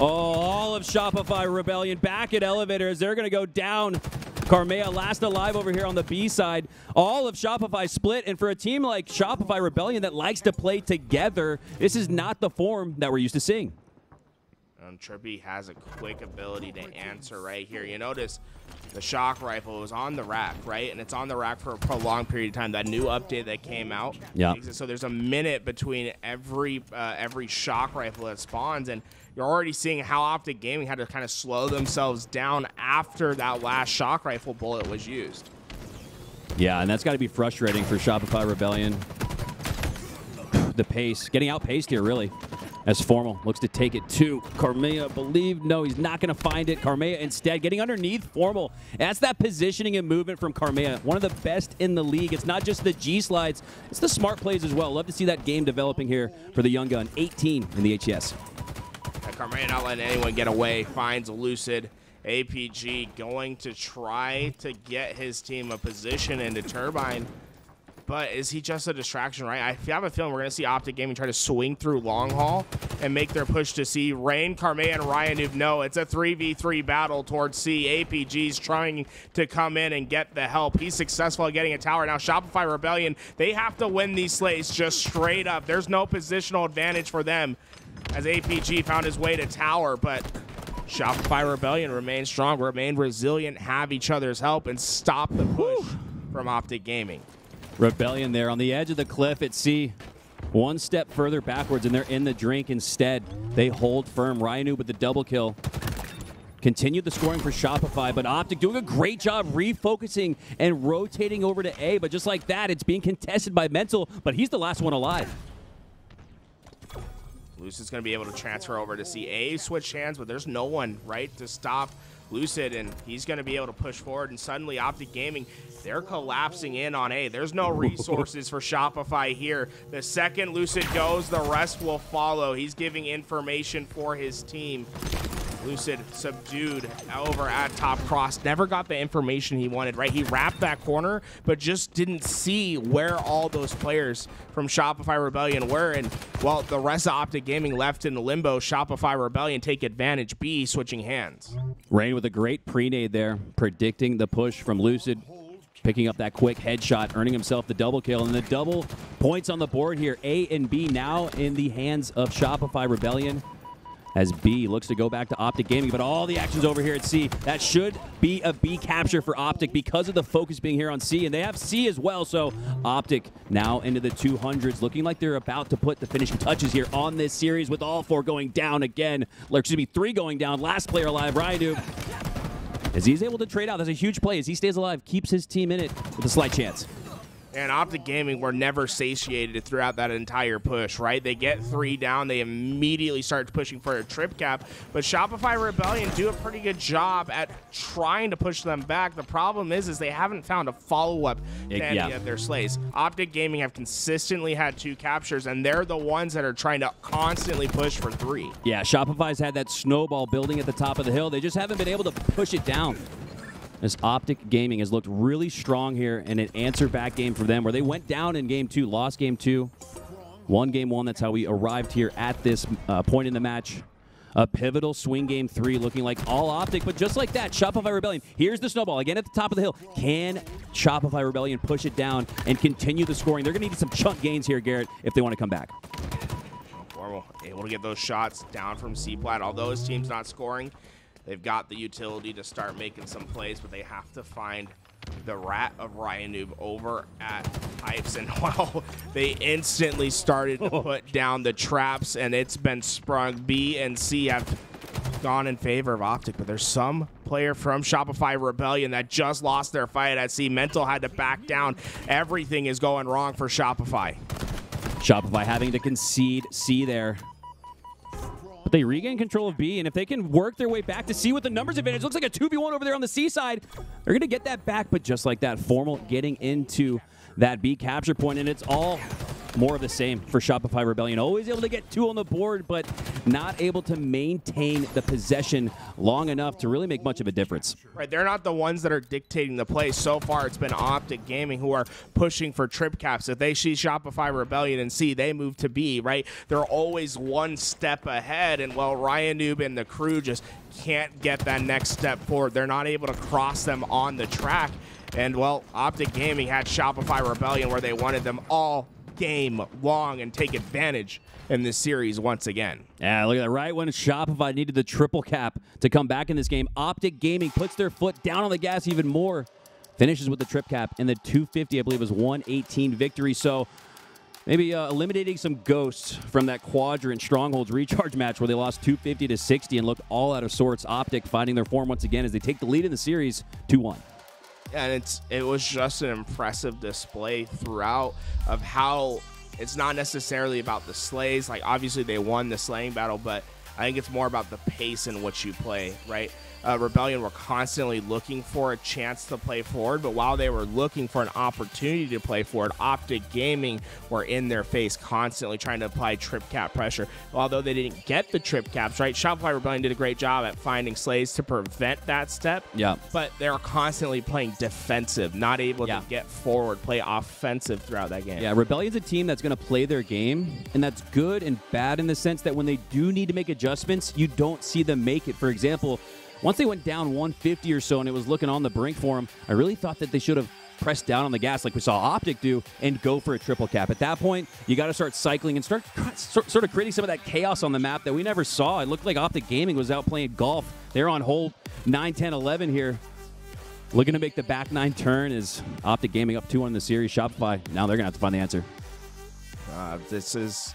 Oh, all of Shopify Rebellion back at elevator as they're going to go down. Karmea last alive over here on the B side. All of Shopify split, and for a team like Shopify Rebellion that likes to play together, this is not the form that we're used to seeing. TriPPPeY has a quick ability to answer right here. You notice the shock rifle was on the rack, right? And it's on the rack for a prolonged period of time. That new update that came out. Yeah. So there's a minute between every shock rifle that spawns, and you're already seeing how Optic Gaming had to kind of slow themselves down after that last shock rifle bullet was used. Yeah, and that's got to be frustrating for Shopify Rebellion. The pace, getting outpaced here, really. As Formal looks to take it to Karmea. Believe, no, he's not going to find it. Karmea instead getting underneath Formal. That's that positioning and movement from Karmea. One of the best in the league. It's not just the G slides, it's the smart plays as well. Love to see that game developing here for the young gun. 18 in the HCS. Karmea not letting anyone get away. Finds Lucid. APG going to try to get his team a position into Turbine. But is he just a distraction, right? I have a feeling we're going to see Optic Gaming try to swing through long haul and make their push to C. Rayne, Karmea, and RyaNoob know it's a 3v3 battle towards C. APG's trying to come in and get the help. He's successful at getting a tower. Now Shopify Rebellion, they have to win these slays just straight up. There's no positional advantage for them as APG found his way to tower, but Shopify Rebellion remain strong, remain resilient, have each other's help, and stop the push from Optic Gaming. Rebellion there on the edge of the cliff at C. One step further backwards, and they're in the drink instead. They hold firm. RyaNoob with the double kill. Continued the scoring for Shopify, but Optic doing a great job refocusing and rotating over to A. But just like that, it's being contested by Mental, but he's the last one alive. Lucid's going to be able to transfer over to C. A switch hands, but there's no one, right, to stop Lucid, and he's going to be able to push forward, and suddenly Optic Gaming, they're collapsing in on A. There's no resources for Shopify here. The second Lucid goes, the rest will follow. He's giving information for his team. Lucid subdued over at top cross. Never got the information he wanted, right? He wrapped that corner, but just didn't see where all those players from Shopify Rebellion were. And, well, the rest of Optic Gaming left in the limbo. Shopify Rebellion take advantage. B switching hands. Rayne with a great pre-nade there, predicting the push from Lucid. Picking up that quick headshot, earning himself the double kill. And the double points on the board here. A and B now in the hands of Shopify Rebellion, as B looks to go back to Optic Gaming, but all the action's over here at C. That should be a B capture for Optic because of the focus being here on C, and they have C as well, so Optic now into the 200s, looking like they're about to put the finishing touches here on this series with all four going down again. Or excuse me, three going down. Last player alive, RyaNoob, as he's able to trade out. That's a huge play as he stays alive, keeps his team in it with a slight chance. And Optic Gaming were never satiated throughout that entire push, right? They get three down. They immediately start pushing for a trip cap. But Shopify Rebellion do a pretty good job at trying to push them back. The problem is they haven't found a follow-up to any of their slays. Optic Gaming have consistently had two captures, and they're the ones that are trying to constantly push for three. Yeah, Shopify's had that snowball building at the top of the hill. They just haven't been able to push it down. As Optic Gaming has looked really strong here in an answer-back game for them, where they went down in Game 2, lost Game 2, won Game 1. That's how we arrived here at this point in the match. A pivotal swing Game 3, looking like all Optic, but just like that, Shopify Rebellion, here's the snowball, again at the top of the hill. Can Shopify Rebellion push it down and continue the scoring? They're going to need some chunk gains here, Garrett, if they want to come back. Formal able to get those shots down from C-Plat. Although his team's not scoring, they've got the utility to start making some plays, but they have to find the rat of RyaNoob over at Pipes. And, well, they instantly started to put down the traps, and it's been sprung. B and C have gone in favor of Optic, but there's some player from Shopify Rebellion that just lost their fight at C. Mental had to back down. Everything is going wrong for Shopify. Shopify having to concede C there. But they regain control of B, and if they can work their way back to C with the numbers advantage, looks like a 2v1 over there on the C side. They're going to get that back, but just like that, Formal getting into that B capture point, and it's all more of the same for Shopify Rebellion. Always able to get 2 on the board, but not able to maintain the possession long enough to really make much of a difference. Right, they're not the ones that are dictating the play. So far, it's been Optic Gaming who are pushing for trip caps. If they see Shopify Rebellion and C, they move to B, right? They're always one step ahead, and well, RyaNoob and the crew just can't get that next step forward. They're not able to cross them on the track. And, well, Optic Gaming had Shopify Rebellion where they wanted them all game long and take advantage in this series once again. Yeah, look at that. Right when Shopify needed the triple cap to come back in this game, Optic Gaming puts their foot down on the gas even more. Finishes with the trip cap in the 250, I believe it was 118 victory. So maybe eliminating some ghosts from that quadrant strongholds recharge match where they lost 250 to 60 and looked all out of sorts. Optic finding their form once again as they take the lead in the series 2-1. And it was just an impressive display throughout of how it's not necessarily about the slays. Like, obviously they won the slaying battle, but I think it's more about the pace in which you play, right? Rebellion were constantly looking for a chance to play forward, but while they were looking for an opportunity to play forward, Optic Gaming were in their face constantly trying to apply trip cap pressure. Although they didn't get the trip caps, right? Shopify Rebellion did a great job at finding slays to prevent that step. Yeah. But they were constantly playing defensive, not able to get forward, play offensive throughout that game. Yeah, Rebellion's a team that's going to play their game, and that's good and bad in the sense that when they do need to make adjustments, you don't see them make it. For example, once they went down 150 or so and it was looking on the brink for them, I really thought that they should have pressed down on the gas like we saw Optic do and go for a triple cap. At that point, you got to start cycling and start sort of creating some of that chaos on the map that we never saw. It looked like Optic Gaming was out playing golf. They're on hole 9, 10, 11 here. Looking to make the back 9 turn is Optic Gaming up 2-1 in the series. Shopify, now they're going to have to find the answer. This is...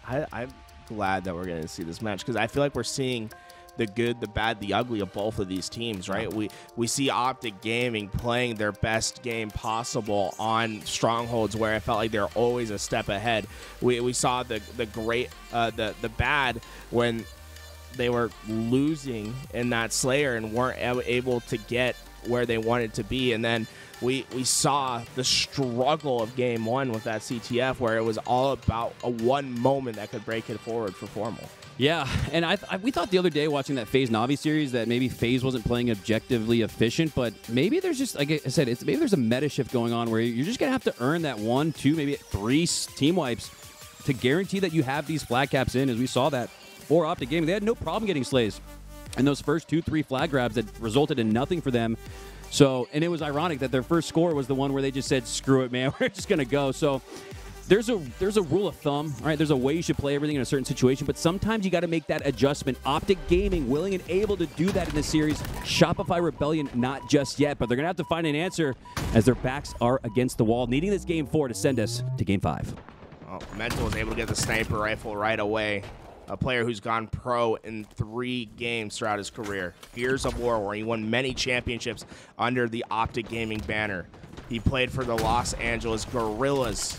I'm glad that we're going to see this match because I feel like we're seeing the good, the bad, the ugly of both of these teams, right? We see Optic Gaming playing their best game possible on strongholds where it felt like they're always a step ahead. We saw the bad when they were losing in that Slayer and weren't able to get where they wanted to be. And then we saw the struggle of game 1 with that CTF where it was all about a one moment that could break it forward for Formal. Yeah, and we thought the other day watching that FaZe Navi series that maybe FaZe wasn't playing objectively efficient, but maybe there's just, like I said, maybe there's a meta shift going on where you're just going to have to earn that 1, 2, maybe 3 team wipes to guarantee that you have these flag caps in, as we saw that for Optic Gaming. They had no problem getting slays in those first 2, 3 flag grabs that resulted in nothing for them. So, and it was ironic that their first score was the one where they just said, screw it, man, we're just going to go. So there's a rule of thumb, right? There's a way you should play everything in a certain situation, but sometimes you got to make that adjustment. Optic Gaming willing and able to do that in this series. Shopify Rebellion, not just yet, but they're going to have to find an answer as their backs are against the wall, needing this game 4 to send us to game 5. Well, Mental was able to get the sniper rifle right away. A player who's gone pro in 3 games throughout his career. Gears of War, where he won many championships under the Optic Gaming banner. He played for the Los Angeles Guerrillas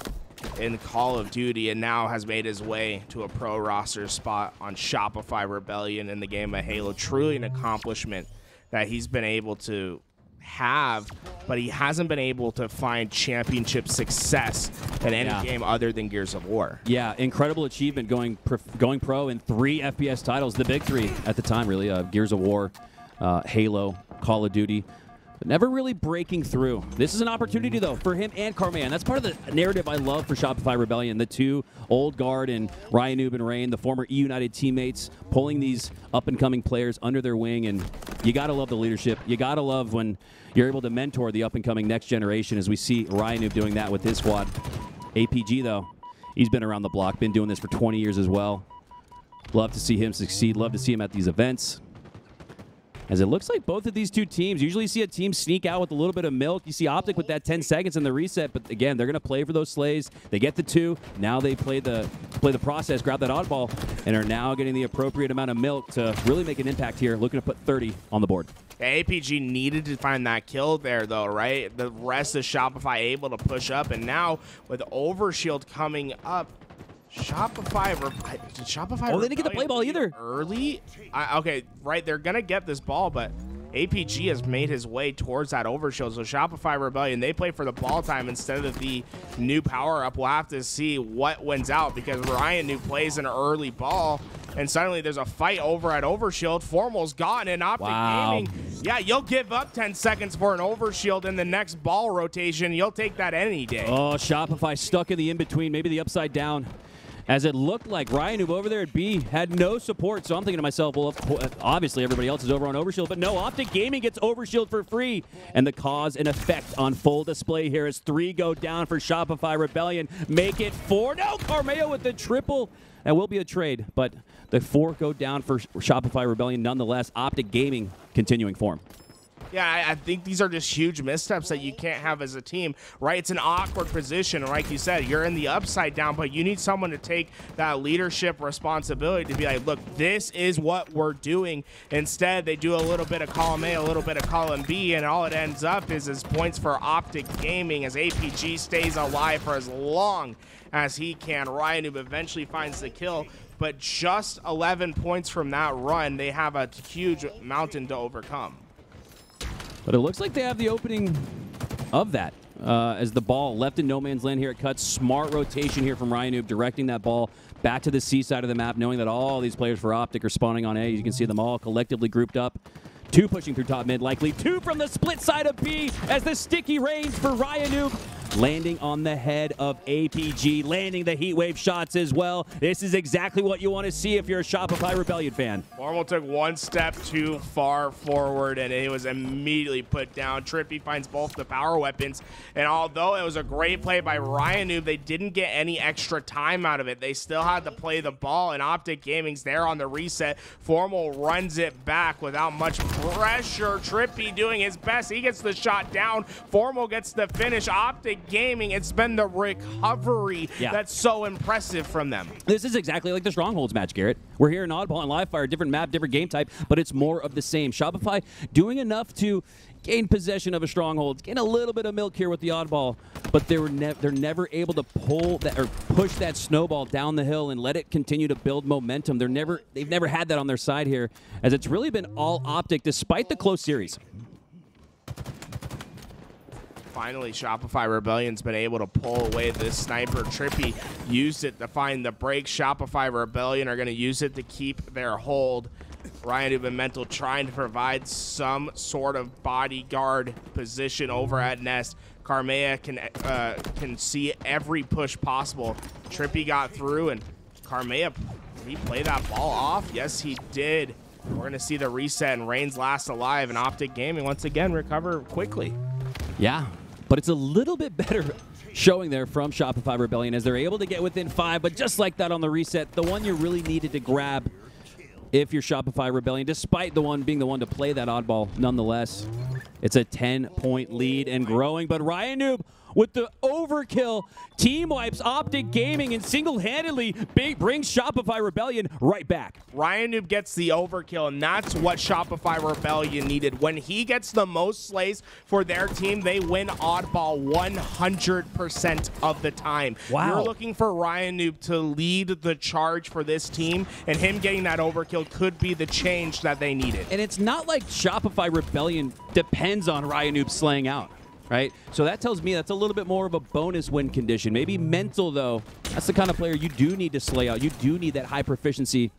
in Call of Duty and now has made his way to a pro roster spot on Shopify Rebellion in the game of Halo. Truly an accomplishment that he's been able to have, but he hasn't been able to find championship success in any game other than Gears of War. Yeah, incredible achievement going pro in 3 FPS titles, the big 3 at the time, really. Gears of War, Halo, Call of Duty. But never really breaking through. This is an opportunity, though, for him and Karmea, and that's part of the narrative I love for Shopify Rebellion. The 2 old guard and RyaNoob and Rayne, the former E-United teammates, pulling these up-and-coming players under their wing, and you got to love the leadership. You got to love when you're able to mentor the up-and-coming next generation, as we see RyaNoob doing that with his squad. APG, though, he's been around the block, been doing this for 20 years as well. Love to see him succeed. Love to see him at these events. As it looks like both of these 2 teams, usually see a team sneak out with a little bit of milk. You see Optic with that 10 seconds in the reset, but again, they're going to play for those slays. They get the 2. Now they play the process, grab that oddball, and are now getting the appropriate amount of milk to really make an impact here, looking to put 30 on the board. APG needed to find that kill there, though, right? The rest of Shopify able to push up, and now with Overshield coming up, Shopify. Oh, they didn't get the play ball either. Early? Okay, right. They're going to get this ball, but APG has made his way towards that overshield. So Shopify Rebellion, they play for the ball time instead of the new power-up. We'll have to see what wins out because RyaNoob plays an early ball, and suddenly there's a fight over at overshield. Formal's gone, and Optic Gaming, yeah, you'll give up 10 seconds for an overshield in the next ball rotation. You'll take that any day. Oh, Shopify stuck in the in-between, maybe the upside down. As it looked like RyaNoob over there at B had no support, so I'm thinking to myself, well, obviously everybody else is over on Overshield, but no, Optic Gaming gets Overshield for free. And the cause and effect on full display here as 3 go down for Shopify Rebellion. Make it 4. No, Karmea with the triple. That will be a trade, but the 4 go down for Shopify Rebellion nonetheless. Optic Gaming continuing form. Yeah, I think these are just huge missteps that you can't have as a team, right? It's an awkward position. Like you said, you're in the upside down, but you need someone to take that leadership responsibility to be like, look, this is what we're doing. Instead, they do a little bit of column A, a little bit of column B, and all it ends up is points for Optic Gaming as APG stays alive for as long as he can. RyaNoob eventually finds the kill, but just 11 points from that run, they have a huge mountain to overcome. But it looks like they have the opening of that as the ball left in no man's land here. It cuts. Smart rotation here from RyaNoob, directing that ball back to the C side of the map, knowing that all these players for Optic are spawning on A. You can see them all collectively grouped up. 2 pushing through top mid, likely 2 from the split side of B as the sticky rains for RyaNoob. Landing on the head of APG, landing the heat wave shots as well. This is exactly what you want to see if you're a Shopify Rebellion fan. Formal took 1 step too far forward, and it was immediately put down. TriPPPeY finds both the power weapons, and although it was a great play by RyaNoob, they didn't get any extra time out of it. They still had to play the ball, and Optic Gaming's there on the reset. Formal runs it back without much pressure. TriPPPeY doing his best. He gets the shot down. Formal gets the finish. Optic Gaming, it's been the recovery that's so impressive from them. This is exactly like the Strongholds match, Garrett. We're here in Oddball and Livefire, different map, different game type, but it's more of the same. Shopify doing enough to gain possession of a Stronghold, gain a little bit of milk here with the Oddball, but they're never able to pull that or push that snowball down the hill and let it continue to build momentum. They've never had that on their side here, as it's really been all Optic despite the close series. Finally, Shopify Rebellion's been able to pull away this sniper. TriPPPeY used it to find the break. Shopify Rebellion are going to use it to keep their hold. RyaNoob and Mental trying to provide some sort of bodyguard position over at Nest. Karmea can see every push possible. TriPPPeY got through, and Karmea, did he play that ball off? Yes, he did. We're going to see the reset, and Rayne's last alive, and Optic Gaming once again recover quickly. Yeah, but it's a little bit better showing there from Shopify Rebellion as they're able to get within 5, but just like that on the reset, the one you really needed to grab if you're Shopify Rebellion, despite the one being the one to play that oddball nonetheless. It's a 10-point lead and growing, but RyaNoob with the overkill team wipes Optic Gaming and single-handedly brings Shopify Rebellion right back. RyaNoob gets the overkill, and that's what Shopify Rebellion needed. When he gets the most slays for their team, they win oddball 100% of the time. Wow. You're looking for RyaNoob to lead the charge for this team, and him getting that overkill could be the change that they needed. And it's not like Shopify Rebellion depends on RyaNoob slaying out. Right? So that tells me that's a little bit more of a bonus win condition. Maybe Mental, though, that's the kind of player you do need to slay out. You do need that high proficiency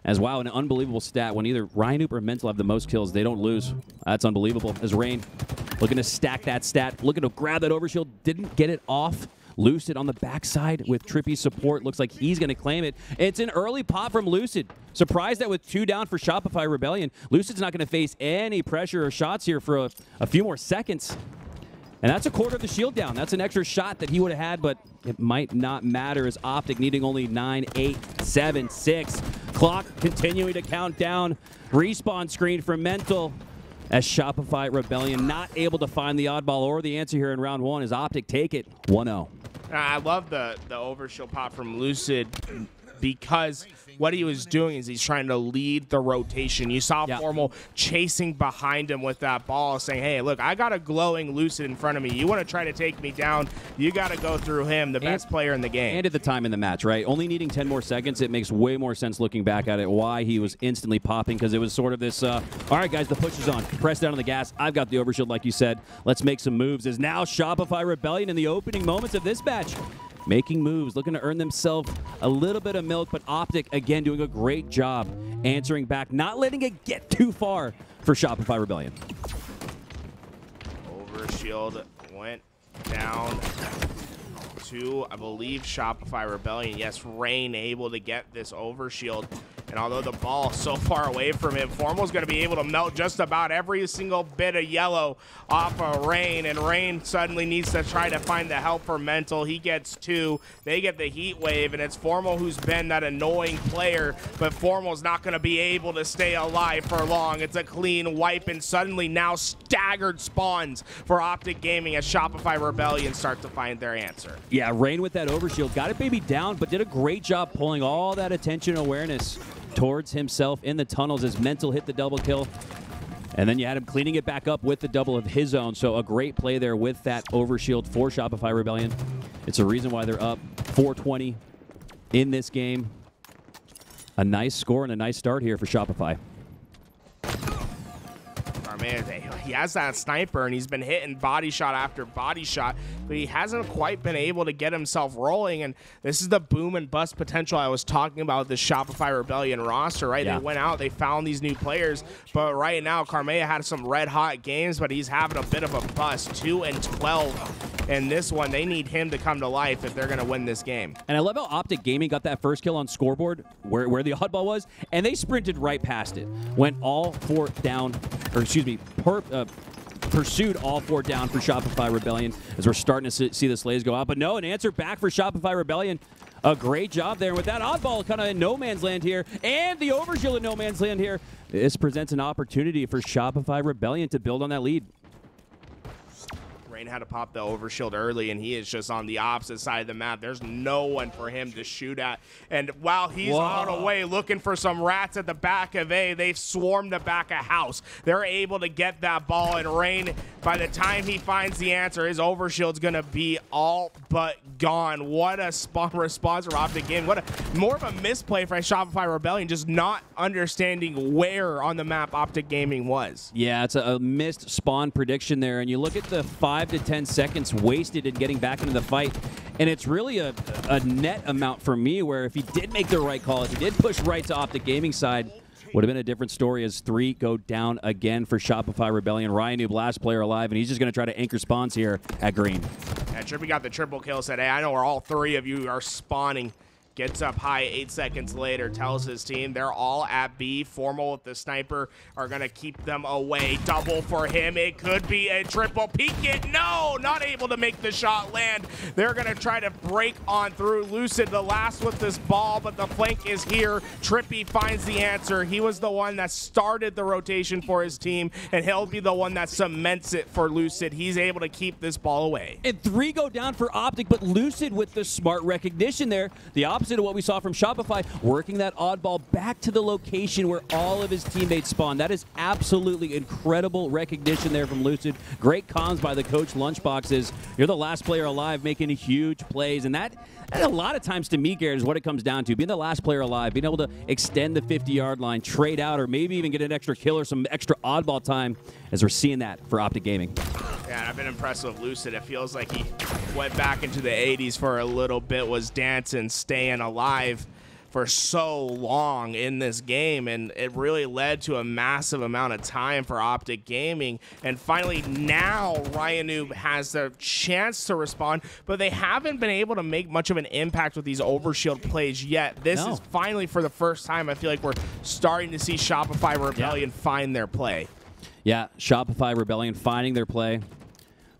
as wow, an unbelievable stat. When either RyaNoob or Mental have the most kills, they don't lose. That's unbelievable. As Rayne looking to stack that stat, looking to grab that overshield, didn't get it off. Lucid on the backside with TriPPPeY support. Looks like he's going to claim it. It's an early pop from Lucid. Surprised that with 2 down for Shopify Rebellion, Lucid's not going to face any pressure or shots here for a few more seconds. And that's a quarter of the shield down. That's an extra shot that he would have had, but it might not matter as Optic needing only 9, 8, 7, 6. Clock continuing to count down. Respawn screen for Mental as Shopify Rebellion not able to find the oddball or the answer here in round 1 as Optic take it 1-0. I love the overshield pop from Lucid. because what he was doing is he's trying to lead the rotation. You saw Formal chasing behind him with that ball, saying, hey, look, I got a glowing Lucid in front of me. You want to try to take me down, you got to go through him, the best player in the game. And at the time in the match, right? Only needing 10 more seconds, it makes way more sense looking back at it, why he was instantly popping, because it was sort of this, all right, guys, the push is on. Press down on the gas. I've got the overshield, like you said. Let's make some moves. As now Shopify Rebellion in the opening moments of this match, making moves, looking to earn themselves a little bit of milk, but Optic, again, doing a great job answering back, not letting it get too far for Shopify Rebellion. Overshield went down to, I believe, Shopify Rebellion. Yes, Rayne able to get this overshield. And although the ball is so far away from him, Formal's going to be able to melt just about every single bit of yellow off of Rayne. And Rayne suddenly needs to try to find the help for Mental. He gets 2. They get the heat wave, and it's Formal who's been that annoying player. But Formal's not going to be able to stay alive for long. It's a clean wipe, and suddenly now staggered spawns for Optic Gaming as Shopify Rebellion start to find their answer. Yeah, Rayne with that overshield. Got it baby down, but did a great job pulling all that attention awareness towards himself in the tunnels as Mental hit the double kill. And then you had him cleaning it back up with the double of his own. So a great play there with that overshield for Shopify Rebellion. It's a reason why they're up 420 in this game. A nice score and a nice start here for Shopify. Karmea, he has that sniper, and he's been hitting body shot after body shot, but he hasn't quite been able to get himself rolling, and this is the boom and bust potential I was talking about with the Shopify Rebellion roster, right? Yeah. They went out, they found these new players, but right now, Karmea had some red-hot games, but he's having a bit of a bust, 2-12. And this one, they need him to come to life if they're going to win this game. And I love how Optic Gaming got that first kill on scoreboard where the oddball was, and they sprinted right past it. Went all 4 down, or excuse me, pursued all 4 down for Shopify Rebellion as we're starting to see the slays go out. But no, an answer back for Shopify Rebellion. A great job there. And with that oddball kind of in no man's land here, and the overshield in no man's land here, this presents an opportunity for Shopify Rebellion to build on that lead. Rayne had to pop the overshield early, and he is just on the opposite side of the map. There's no one for him to shoot at. And while he's on away looking for some rats at the back of A, they've swarmed the back of house. They're able to get that ball, and Rayne, by the time he finds the answer, his overshield's going to be all but gone. What a response from Optic Gaming. What a more of a misplay for Shopify Rebellion, just not understanding where on the map Optic Gaming was. Yeah, it's a missed spawn prediction there, and you look at the 5 to 10 seconds wasted in getting back into the fight, and it's really a net amount for me where if he did make the right call, if he did push right to Optic Gaming side, would have been a different story as 3 go down again for Shopify Rebellion. RyaNoob, last player alive, and he's just going to try to anchor spawns here at green. Yeah, Trippy got the triple kill, said, hey, I know where all 3 of you are spawning. Gets up high 8 seconds later, tells his team they're all at B. Formal with the sniper are going to keep them away. Double for him. It could be a triple. Peek it. No, not able to make the shot land. They're going to try to break on through. Lucid, the last with this ball, but the flank is here. Trippy finds the answer. He was the one that started the rotation for his team, and he'll be the one that cements it for Lucid. He's able to keep this ball away. And 3 go down for Optic, but Lucid with the smart recognition there. The opposite of what we saw from Shopify, working that oddball back to the location where all of his teammates spawn. That is absolutely incredible recognition there from Lucid. Great comms by the coach Lunchboxes. You're the last player alive making huge plays, and that a lot of times to me, Garrett, is what it comes down to. Being the last player alive, being able to extend the 50-yard line, trade out, or maybe even get an extra kill or some extra oddball time, as we're seeing that for Optic Gaming. Yeah, and I've been impressed with Lucid. It feels like he went back into the 80s for a little bit, was dancing, staying alive for so long in this game, and it really led to a massive amount of time for Optic Gaming. And finally, now RyaNoob has the chance to respond, but they haven't been able to make much of an impact with these overshield plays yet. This is finally, for the first time, I feel like we're starting to see Shopify Rebellion find their play. Yeah, Shopify Rebellion finding their play.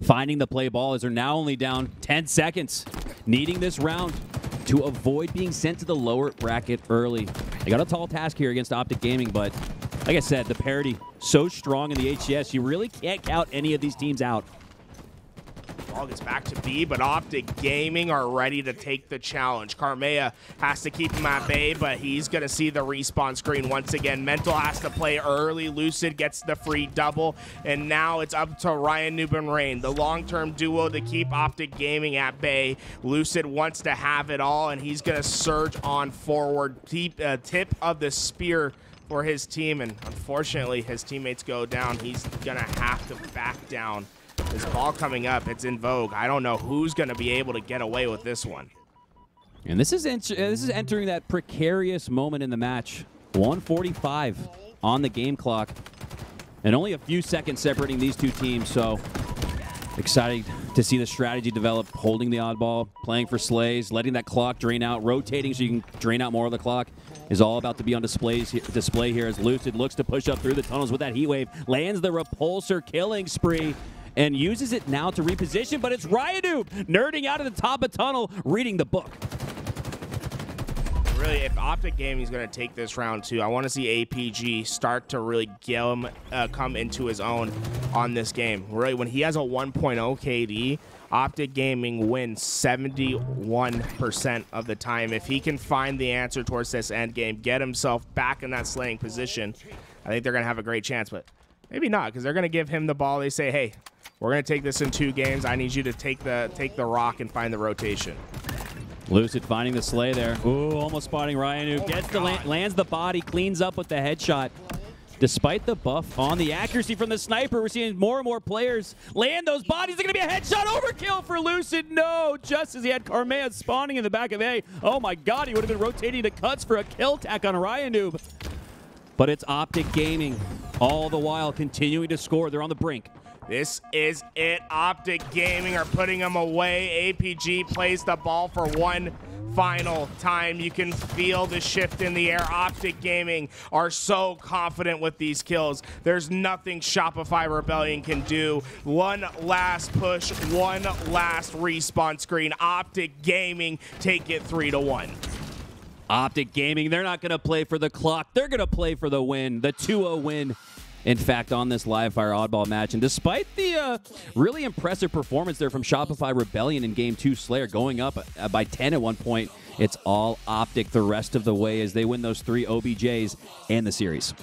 Finding the play ball as they're now only down 10 seconds. Needing this round to avoid being sent to the lower bracket early. They got a tall task here against Optic Gaming, but like I said, the parity so strong in the HCS, you really can't count any of these teams out. Ball gets back to B, but Optic Gaming are ready to take the challenge. Karmea has to keep him at bay, but he's going to see the respawn screen once again. Mental has to play early. Lucid gets the free double, and now it's up to RyaNoob and Rayne, the long-term duo to keep Optic Gaming at bay. Lucid wants to have it all, and he's going to surge on forward. Tip of the spear for his team, and unfortunately his teammates go down. He's gonna have to back down. This ball coming up, it's in vogue. I don't know who's gonna be able to get away with this one. And this is entering that precarious moment in the match. 1:45 on the game clock, and only a few seconds separating these two teams. So excited to see the strategy develop, holding the oddball, playing for slays, letting that clock drain out, rotating so you can drain out more of the clock is all about to be on display here as Lucid looks to push up through the tunnels with that heat wave, lands the repulsor killing spree, and uses it now to reposition, but it's RyaNoob nerding out of the top of tunnel, reading the book. Really, if Optic Gaming is going to take this round too, I want to see APG start to really get him, come into his own on this game. Really, when he has a 1.0 KD, Optic Gaming wins 71% of the time. If he can find the answer towards this end game, get himself back in that slaying position, I think they're going to have a great chance. But maybe not, because they're going to give him the ball. They say, hey, we're going to take this in 2 games. I need you to take the rock and find the rotation. Lucid finding the slay there. Ooh, almost spotting RyaNoob. Gets the lands the body, cleans up with the headshot. Despite the buff on the accuracy from the sniper, we're seeing more and more players land those bodies. They're going to be a headshot overkill for Lucid. No, just as he had Karmea spawning in the back of A. Oh my god, he would have been rotating to cuts for a kill tack on RyaNoob. But it's Optic Gaming, all the while continuing to score. They're on the brink. This is it. Optic Gaming are putting them away. APG plays the ball for one final time. You can feel the shift in the air. Optic Gaming are so confident with these kills. There's nothing Shopify Rebellion can do. One last push, one last respawn screen. Optic Gaming take it 3-1. Optic Gaming, they're not going to play for the clock. They're going to play for the win, the 2-0 win. In fact, on this live fire oddball match, and despite the really impressive performance there from Shopify Rebellion in Game 2 Slayer, going up by 10 at one point, it's all Optic the rest of the way as they win those 3 OBJs and the series.